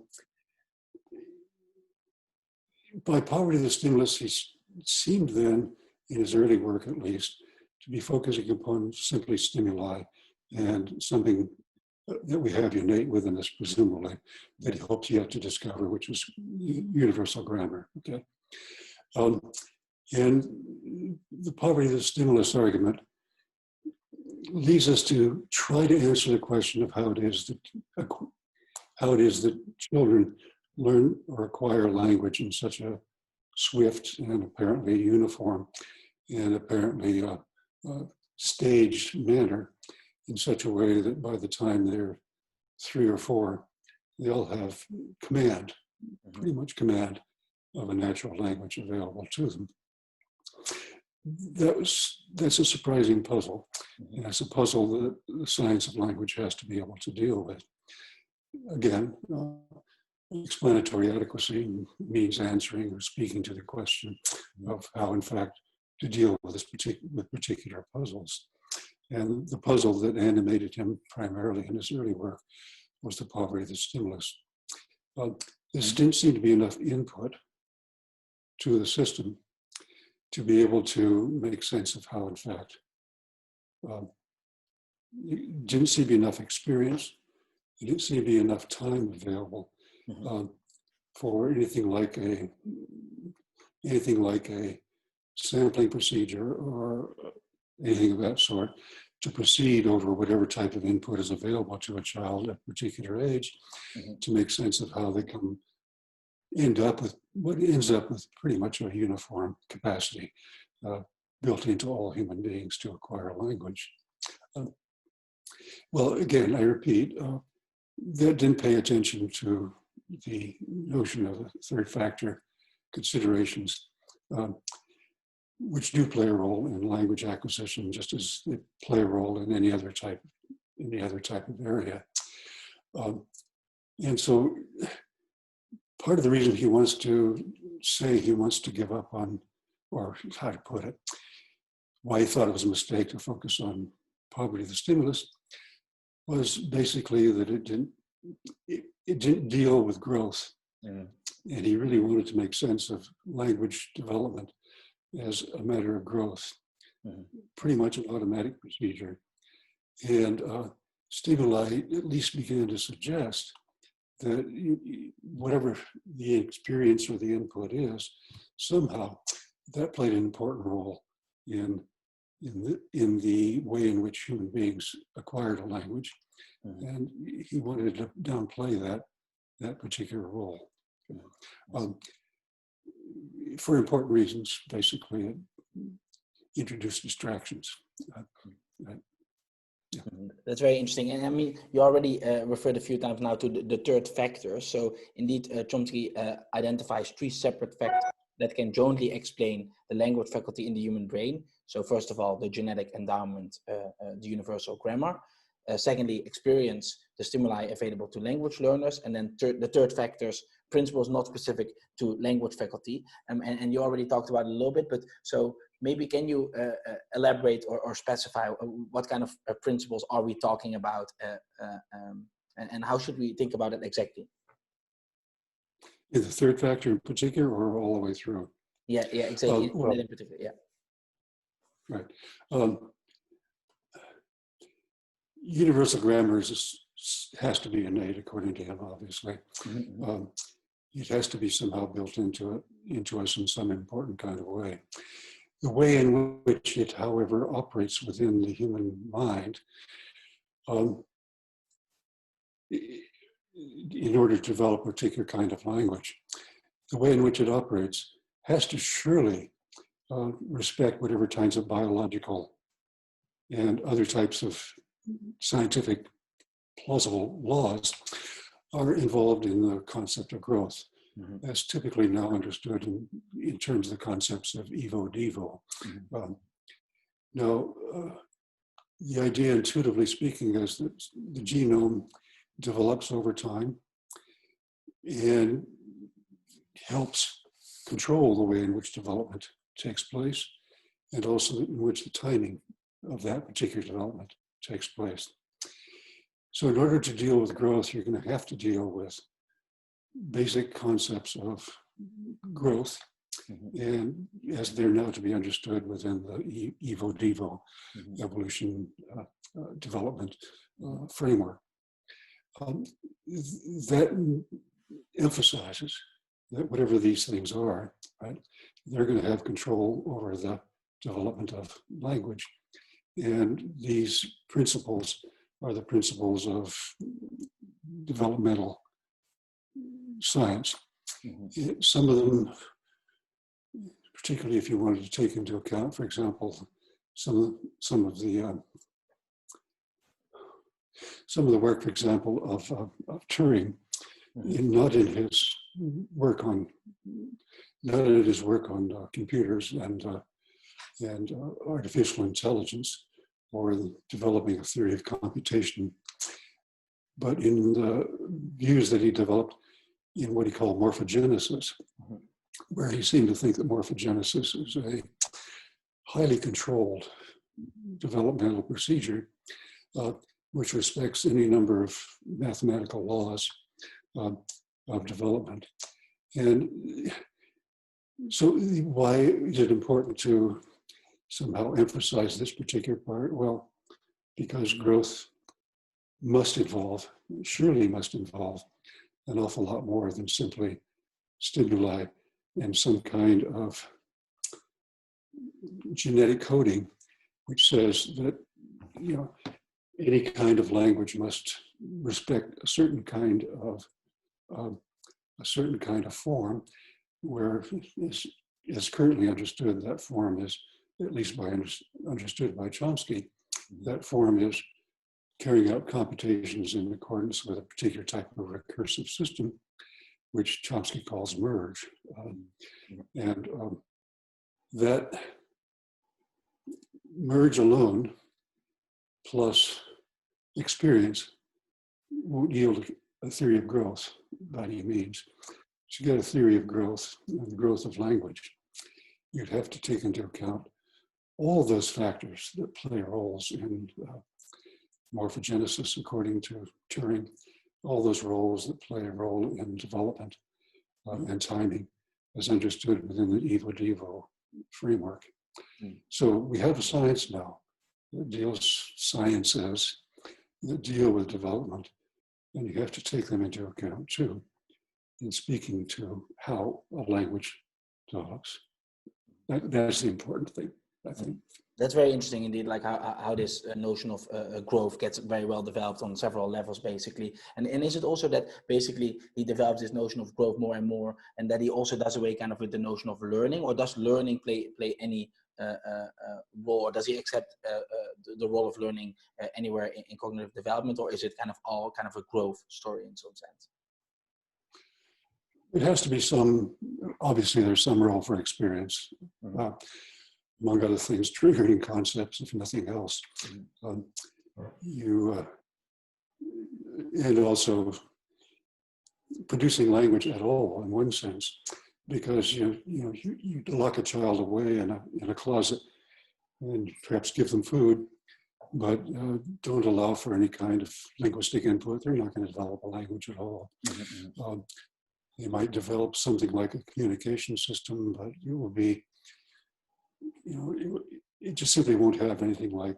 Speaker 2: By poverty of the stimulus, he seemed then, in his early work at least, to be focusing upon simply stimuli and something that we have innate within us, presumably, that he hopes yet to discover, which is universal grammar. Okay, and the poverty of the stimulus argument leads us to try to answer the question of how it is that children learn or acquire language in such a swift and apparently uniform and apparently staged manner, in such a way that by the time they're 3 or 4, they all have command, pretty much command of a natural language available to them. That's a surprising puzzle. And it's a puzzle that the science of language has to be able to deal with. Again, explanatory adequacy means answering or speaking to the question of how, in fact, to deal with particular puzzles. And the puzzle that animated him primarily in his early work was the poverty of the stimulus. There didn't seem to be enough input to the system to be able to make sense of how, in fact, didn't seem to be enough experience, there didn't seem to be enough time available for anything like a sampling procedure or anything of that sort to proceed over whatever type of input is available to a child at a particular age to make sense of how they can end up with what ends up with pretty much a uniform capacity built into all human beings to acquire language. Well, again, I repeat, that didn't pay attention to the notion of the third factor considerations, which do play a role in language acquisition, just as they play a role in any other type of area. And so part of the reason he wants to say he wants to give up on, or how to put it, why he thought it was a mistake to focus on poverty of the stimulus was basically that it didn't deal with growth. Yeah. And he really wanted to make sense of language development as a matter of growth, pretty much an automatic procedure. And stimuli at least began to suggest that whatever the experience or the input is, somehow that played an important role in the way in which human beings acquired a language. And he wanted to downplay that particular role. For important reasons, basically, it introduced distractions.
Speaker 1: Yeah. That's very interesting. And I mean, you already referred a few times now to the third factor. So indeed, Chomsky identifies 3 separate factors that can jointly explain the language faculty in the human brain. So first of all, the genetic endowment, the universal grammar. Secondly, experience, the stimuli available to language learners. And then the third factors, principles not specific to language faculty. And you already talked about it a little bit, but so maybe can you elaborate or specify what kind of principles are we talking about And how should we think about it exactly?
Speaker 2: In the third factor in particular, or all the way through?
Speaker 1: Yeah, exactly.
Speaker 2: Well,
Speaker 1: in particular, yeah.
Speaker 2: Right. Universal grammar has to be innate, according to him, obviously.
Speaker 1: Mm-hmm.
Speaker 2: It has to be somehow built into us in some important kind of way. The way in which it, however, operates within the human mind, in order to develop a particular kind of language, the way in which it operates has to surely respect whatever kinds of biological and other types of scientific plausible laws are involved in the concept of growth. Mm-hmm. That's typically now understood in terms of the concepts of evo-devo. Mm-hmm. Now, the idea, intuitively speaking, is that the genome develops over time and helps control the way in which development takes place, and also in which the timing of that particular development takes place. So in order to deal with growth, you're going to have to deal with basic concepts of growth, mm-hmm. and as they're now to be understood within the evo-devo, mm-hmm. evolution development framework. That emphasizes that whatever these things are, right, they're going to have control over the development of language. And these principles are the principles of developmental science. Mm-hmm. Some of them, particularly if you wanted to take into account, for example, some of the work, for example, of Turing, mm-hmm. not in his work on computers and artificial intelligence, or developing a theory of computation, but in the views that he developed in what he called morphogenesis, mm-hmm. where he seemed to think that morphogenesis is a highly controlled developmental procedure, which respects any number of mathematical laws of development. And so why is it important to somehow emphasize this particular part? Well, because growth surely must involve an awful lot more than simply stimuli and some kind of genetic coding, which says that, any kind of language must respect a certain kind of form, where is currently understood, that form is, at least understood by Chomsky, that form is carrying out computations in accordance with a particular type of recursive system, which Chomsky calls merge. That merge alone plus experience won't yield a theory of growth by any means. To get a theory of growth and the growth of language, you'd have to take into account all those factors that play roles in morphogenesis, according to Turing, all those roles that play a role in development and timing, as understood within the evo-devo framework. So we have a science now that deals sciences that deal with development, and you have to take them into account too in speaking to how a language develops. That's the important thing, I think.
Speaker 1: That's very interesting indeed, like how this notion of growth gets very well developed on several levels, basically. And is it also that basically he develops this notion of growth more and more, and that he also does away kind of with the notion of learning, or does learning play any role, or does he accept the role of learning anywhere in cognitive development, or is it kind of all kind of a growth story in some sense?
Speaker 2: It has to be obviously there's some role for experience. Mm-hmm. Among other things, triggering concepts, if nothing else. And also producing language at all, in one sense, because you lock a child away in a closet and perhaps give them food, but don't allow for any kind of linguistic input, they're not going to develop a language at all. They might develop something like a communication system, but it will be, it just simply won't have anything like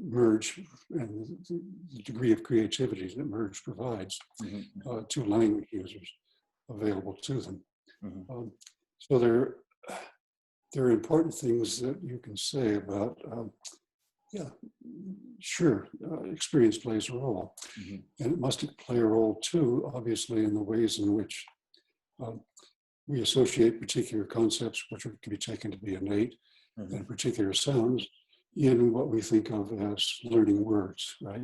Speaker 2: merge and the degree of creativity that merge provides to language users available to them. So there are important things that you can say about, experience plays a role. And it must play a role too, obviously, in the ways in which we associate particular concepts, which can be taken to be innate, and particular sounds in what we think of as learning words, right?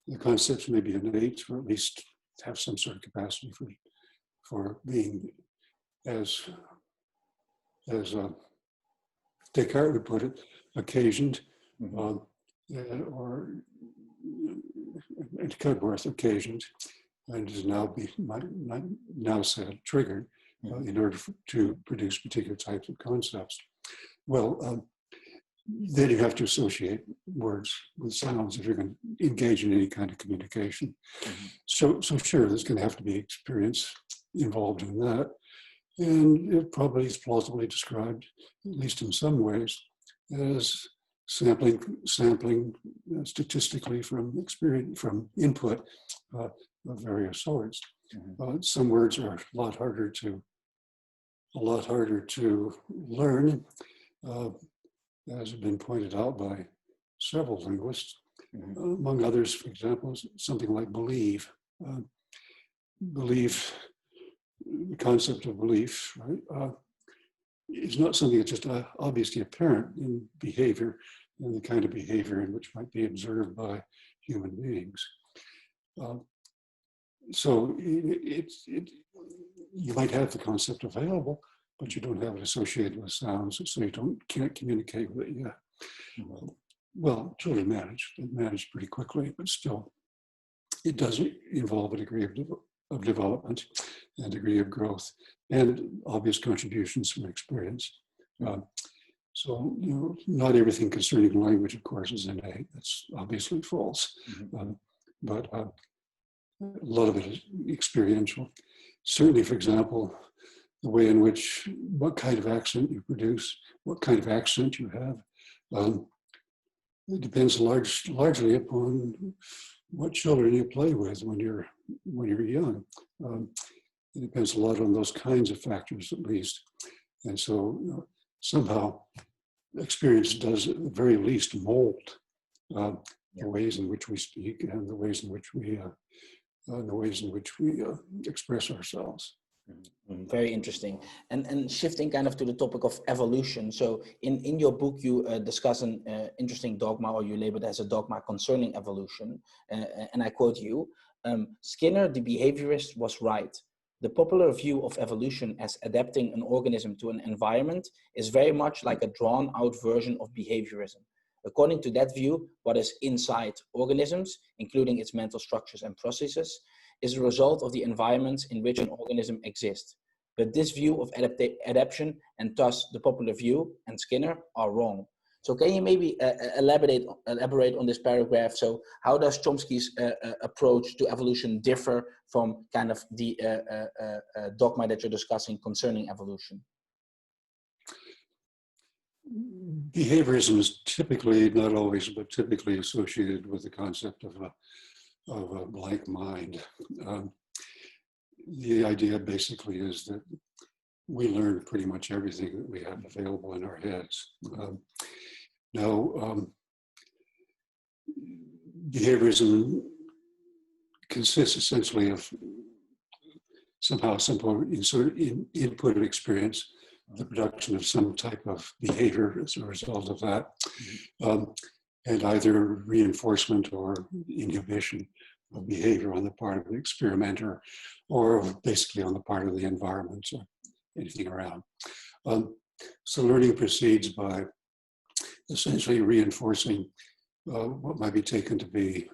Speaker 2: The concepts may be innate, or at least have some sort of capacity for being, as Descartes would put it, occasioned, or Cudworth occasioned, and is now said triggered in order to produce particular types of concepts. Well, then you have to associate words with sounds if you're going to engage in any kind of communication. So sure, there's going to have to be experience involved in that. And it probably is plausibly described, at least in some ways, as sampling statistically from experience, from input of various sorts. Some words are a lot harder to learn, as has been pointed out by several linguists. Among others, for example, something like believe. Belief, the concept of belief, right, is not something that's just obviously apparent in behavior, and the kind of behavior in which might be observed by human beings. So you might have the concept available, but you don't have it associated with sounds, so you can't communicate with it yet. Well, children manage pretty quickly, but still, it does involve a degree of development and degree of growth and obvious contributions from experience. So, not everything concerning language, of course, is innate. That's obviously false. But a lot of it is experiential. Certainly, for example, the way in which, what kind of accent you produce, what kind of accent you have, it depends largely upon what children you play with when you're young. It depends a lot on those kinds of factors, at least. And so somehow experience does at the very least mold the ways in which we speak and the ways in which we express ourselves.
Speaker 1: Very interesting. And shifting kind of to the topic of evolution. So in your book, you discuss an interesting dogma, or you label it as a dogma concerning evolution. And I quote you, Skinner, the behaviorist, was right. The popular view of evolution as adapting an organism to an environment is very much like a drawn out version of behaviorism. According to that view, what is inside organisms, including its mental structures and processes, is a result of the environments in which an organism exists. But this view of adaptation, and thus the popular view, and Skinner, are wrong. So can you maybe elaborate on this paragraph? So how does Chomsky's approach to evolution differ from kind of the dogma that you're discussing concerning evolution?
Speaker 2: Behaviorism is typically, not always, but typically associated with the concept of a blank mind. The idea basically is that we learn pretty much everything that we have available in our heads. Now, behaviorism consists essentially of somehow simple input of experience, the production of some type of behavior as a result of that, and either reinforcement or inhibition of behavior on the part of the experimenter, or basically on the part of the environment or anything around. So learning proceeds by essentially reinforcing what might be taken to be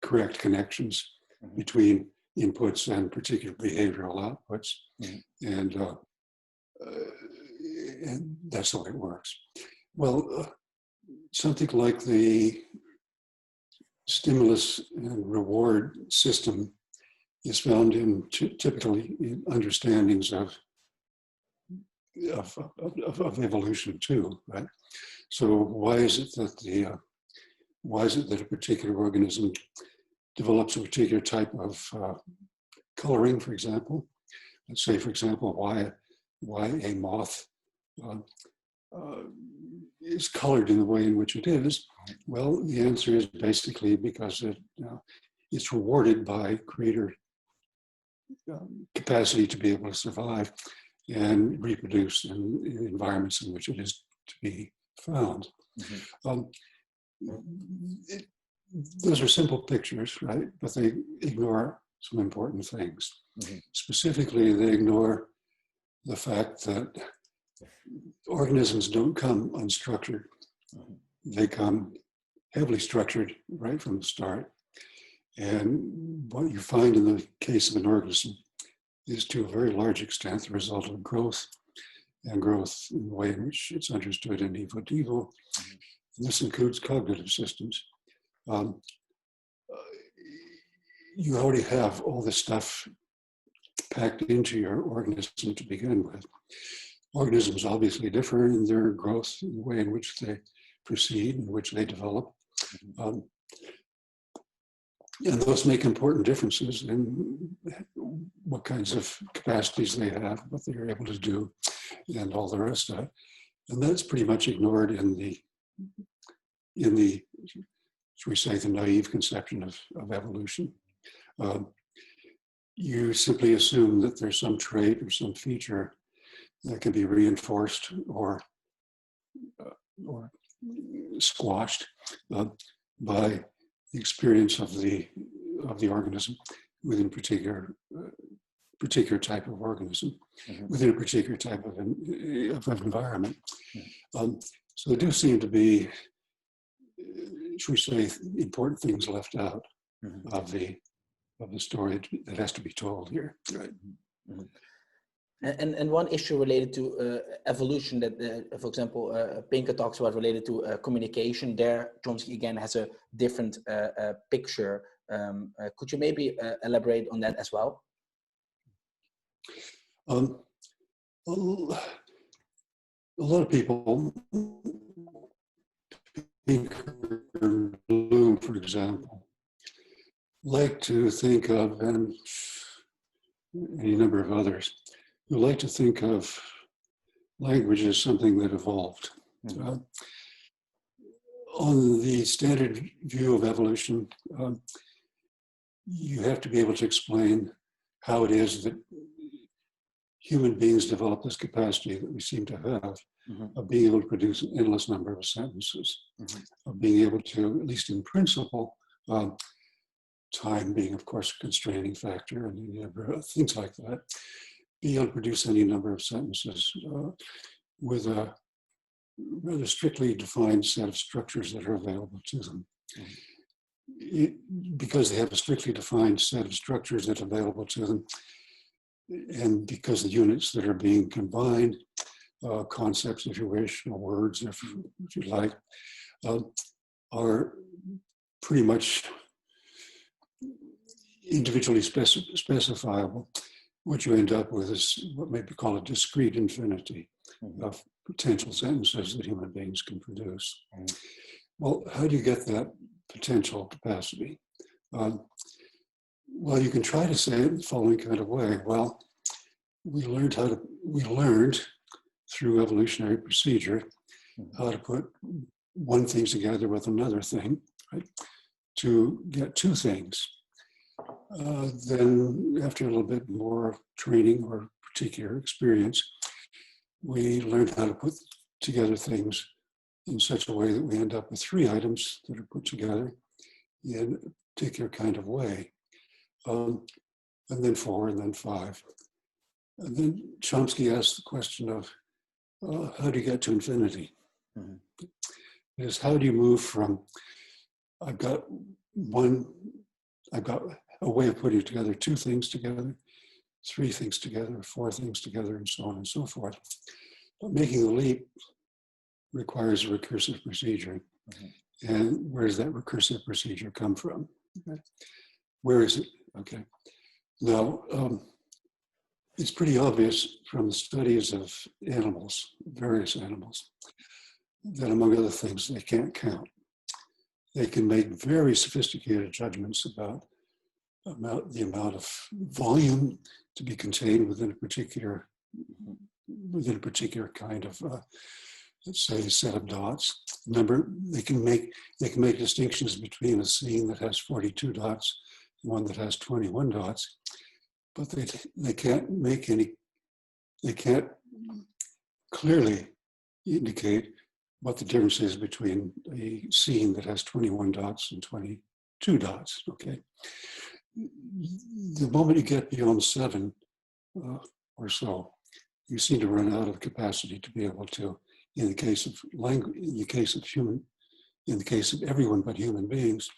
Speaker 2: correct connections between inputs and particular behavioral outputs, and that's how it works. Well, something like the stimulus and reward system is found in typically in understandings of evolution too, right? So why is it that a particular organism develops a particular type of coloring, for example? Let's say, for example, why a moth is colored in the way in which it is. Well, the answer is basically because it's rewarded by greater capacity to be able to survive and reproduce in environments in which it is to be found. Those are simple pictures, right? But they ignore some important things. Specifically, they ignore the fact that organisms don't come unstructured. They come heavily structured right from the start. And what you find in the case of an organism is to a very large extent the result of growth, and growth in the way in which it's understood in evo-devo. And this includes cognitive systems. You already have all this stuff packed into your organism to begin with. Organisms obviously differ in their growth, in the way in which they proceed, in which they develop. And those make important differences in what kinds of capacities they have, what they're able to do, and all the rest of it. And that's pretty much ignored in the should we say, the naive conception of evolution. You simply assume that there's some trait or some feature that can be reinforced or squashed by the experience of the organism within a particular type of organism, within a particular type of environment. So there do seem to be, should we say, important things left out of the story that has to be told here. Right.
Speaker 1: And one issue related to evolution that, for example, Pinker talks about related to communication. There, Chomsky again has a different picture. Could you maybe elaborate on that as well?
Speaker 2: A lot of people, Pinker and Bloom, for example, like to think of, and any number of others, who like to think of language as something that evolved. On the standard view of evolution, you have to be able to explain how it is that human beings develop this capacity that we seem to have of being able to produce an endless number of sentences, of being able to, at least in principle, time being, of course, a constraining factor, and things like that, be able to produce any number of sentences with a rather strictly defined set of structures that are available to them. Because they have a strictly defined set of structures that are available to them, and because the units that are being combined, concepts, if you wish, or words, if you like, are pretty much individually specifiable. What you end up with is what may be called a discrete infinity of potential sentences that human beings can produce. Well, how do you get that potential capacity? Well, you can try to say it in the following kind of way. Well, we learned through evolutionary procedure how to put one thing together with another thing, right, to get two things. Then after a little bit more training or particular experience, we learned how to put together things in such a way that we end up with three items that are put together in a particular kind of way. And then four, and then five. And then Chomsky asked the question of how do you get to infinity? Is how do you move from, I've got a way of putting together two things together, three things together, four things together, and so on and so forth. But making the leap requires a recursive procedure. And where does that recursive procedure come from? Okay. Where is it? Okay. Now, it's pretty obvious from the studies of animals, various animals, that among other things, they can't count. They can make very sophisticated judgments about the amount of volume to be contained within a particular kind of, let's say, set of dots. Remember, they can make distinctions between a scene that has 42 dots and one that has 21 dots, but they can't clearly indicate what the difference is between a scene that has 21 dots and 22 dots, okay? The moment you get beyond 7 or so, you seem to run out of capacity to be able to, in the case of language, in the case of everyone but human beings,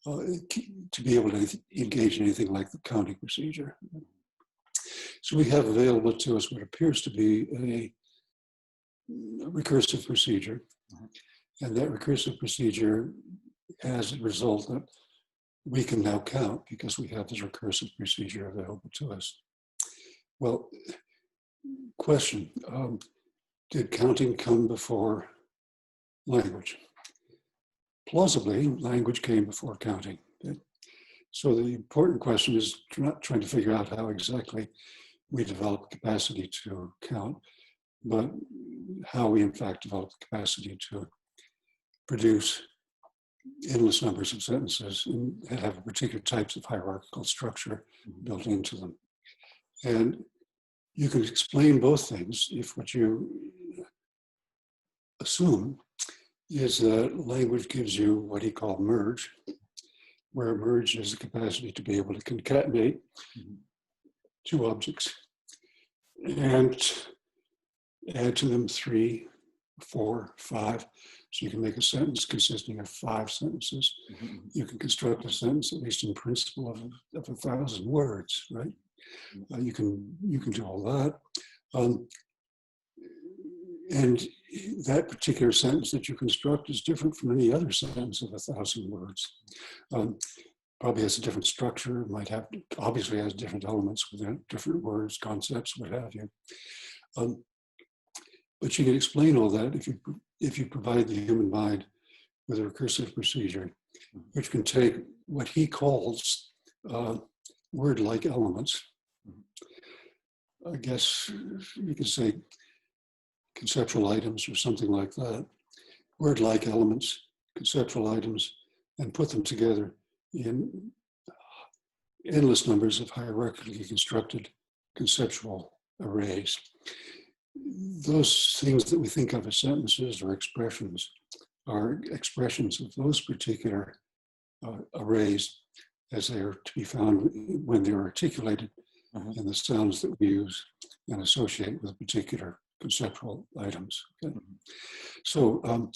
Speaker 2: to be able to engage in anything like the counting procedure. So we have available to us what appears to be a recursive procedure. And that recursive procedure has a result that we can now count because we have this recursive procedure available to us. Well, question, did counting come before language? Plausibly, language came before counting. So the important question is not trying to figure out how exactly we develop capacity to count, but how we in fact develop the capacity to produce endless numbers of sentences and have particular types of hierarchical structure built into them. And you can explain both things if what you assume is that language gives you what he called merge, where merge is the capacity to be able to concatenate two objects and add to them 3, 4, 5. So you can make a sentence consisting of 5 sentences. You can construct a sentence, at least in principle, of 1,000 words, right? You can do all that. And that particular sentence that you construct is different from any other sentence of 1,000 words. Probably has a different structure, obviously has different elements within it, different words, concepts, what have you. But you can explain all that if you provide the human mind with a recursive procedure, which can take what he calls word-like elements. I guess you could say conceptual items or something like that. Word-like elements, conceptual items, and put them together in endless numbers of hierarchically constructed conceptual arrays. Those things that we think of as sentences or expressions are expressions of those particular arrays as they are to be found when they're articulated in the sounds that we use and associate with particular conceptual items. Okay? So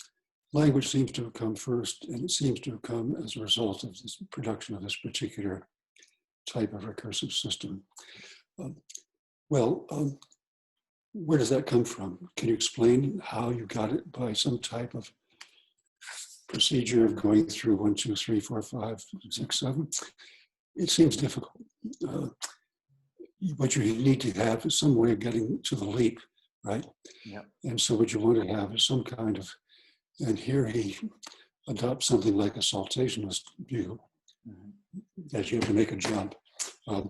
Speaker 2: language seems to have come first, and it seems to have come as a result of this production of this particular type of recursive system. Where does that come from? Can you explain how you got it by some type of procedure of going through 1, 2, 3, 4, 5, 6, 7? It seems difficult. What you need to have is some way of getting to the leap, right? Yeah. And so what you want to have is some kind of, and here he adopts something like a saltationist view, that you have to make a jump. A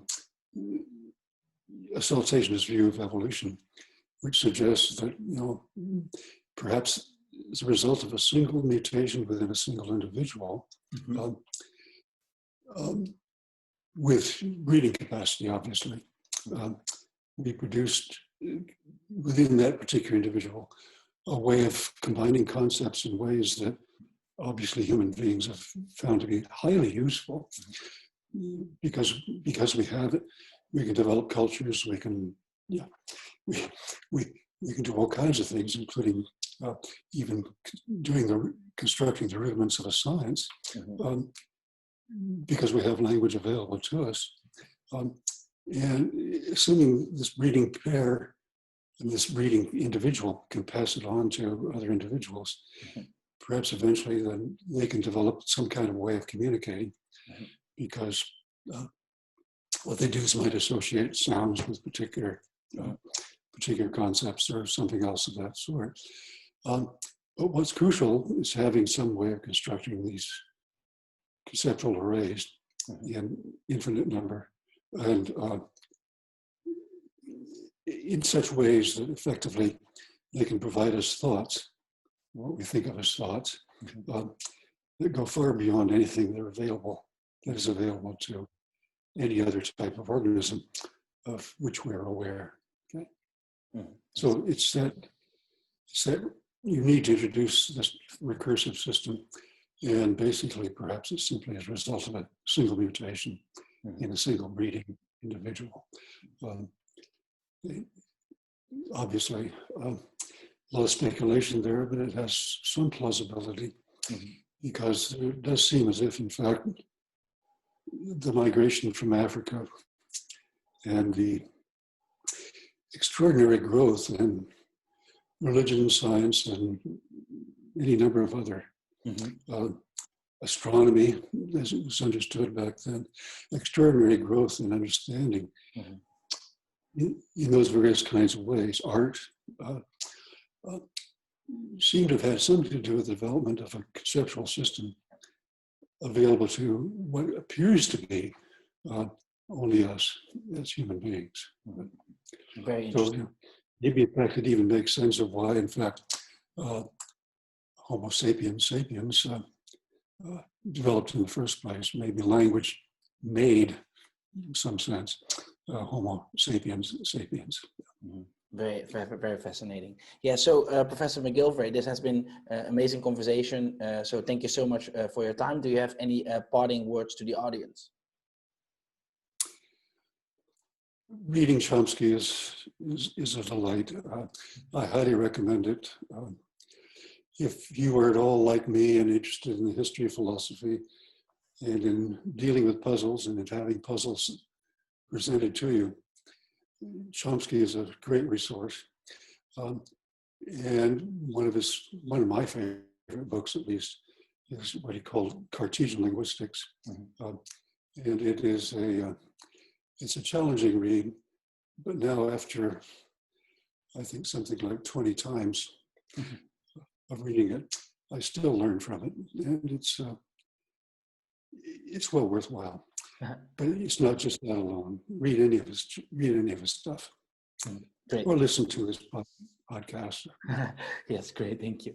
Speaker 2: saltationist view of evolution, which suggests that, perhaps as a result of a single mutation within a single individual, with reading capacity, obviously, we produced within that particular individual a way of combining concepts in ways that obviously human beings have found to be highly useful. Because we have it, we can develop cultures. We can, we can do all kinds of things, including even constructing the rudiments of a science, because we have language available to us. And assuming this breeding pair and this breeding individual can pass it on to other individuals, perhaps eventually then they can develop some kind of way of communicating, because what they do is might associate sounds with particular concepts or something else of that sort. But what's crucial is having some way of constructing these conceptual arrays in infinite number, and in such ways that effectively they can provide us thoughts, what we think of as thoughts, that go far beyond anything that is available to any other type of organism of which we're aware. Okay? So it's that you need to introduce this recursive system, and basically perhaps it's simply as a result of a single mutation in a single breeding individual. Obviously, a lot of speculation there, but it has some plausibility, because it does seem as if, in fact, the migration from Africa and the extraordinary growth in religion, science, and any number of other astronomy, as it was understood back then, extraordinary growth in understanding in those various kinds of ways. Art seemed to have had something to do with the development of a conceptual system available to what appears to be only us as human beings.
Speaker 1: Very interesting.
Speaker 2: So, maybe in fact it even makes sense of why, in fact, Homo sapiens sapiens developed in the first place. Maybe language made, in some sense, Homo sapiens sapiens.
Speaker 1: Very, very, very fascinating. Yeah, so Professor McGilvray, this has been an amazing conversation. So thank you so much for your time. Do you have any parting words to the audience?
Speaker 2: Reading Chomsky is a delight. I highly recommend it. If you are at all like me and interested in the history of philosophy and in dealing with puzzles and in having puzzles presented to you, Chomsky is a great resource. And one of my favorite books, at least, is what he called Cartesian Linguistics. And it is it's a challenging read, but now after, I think, something like 20 times of reading it, I still learn from it, and it's well worthwhile. But it's not just that alone. Read any of his stuff,
Speaker 1: Great.
Speaker 2: or listen to his podcast.
Speaker 1: Yes, great. Thank you.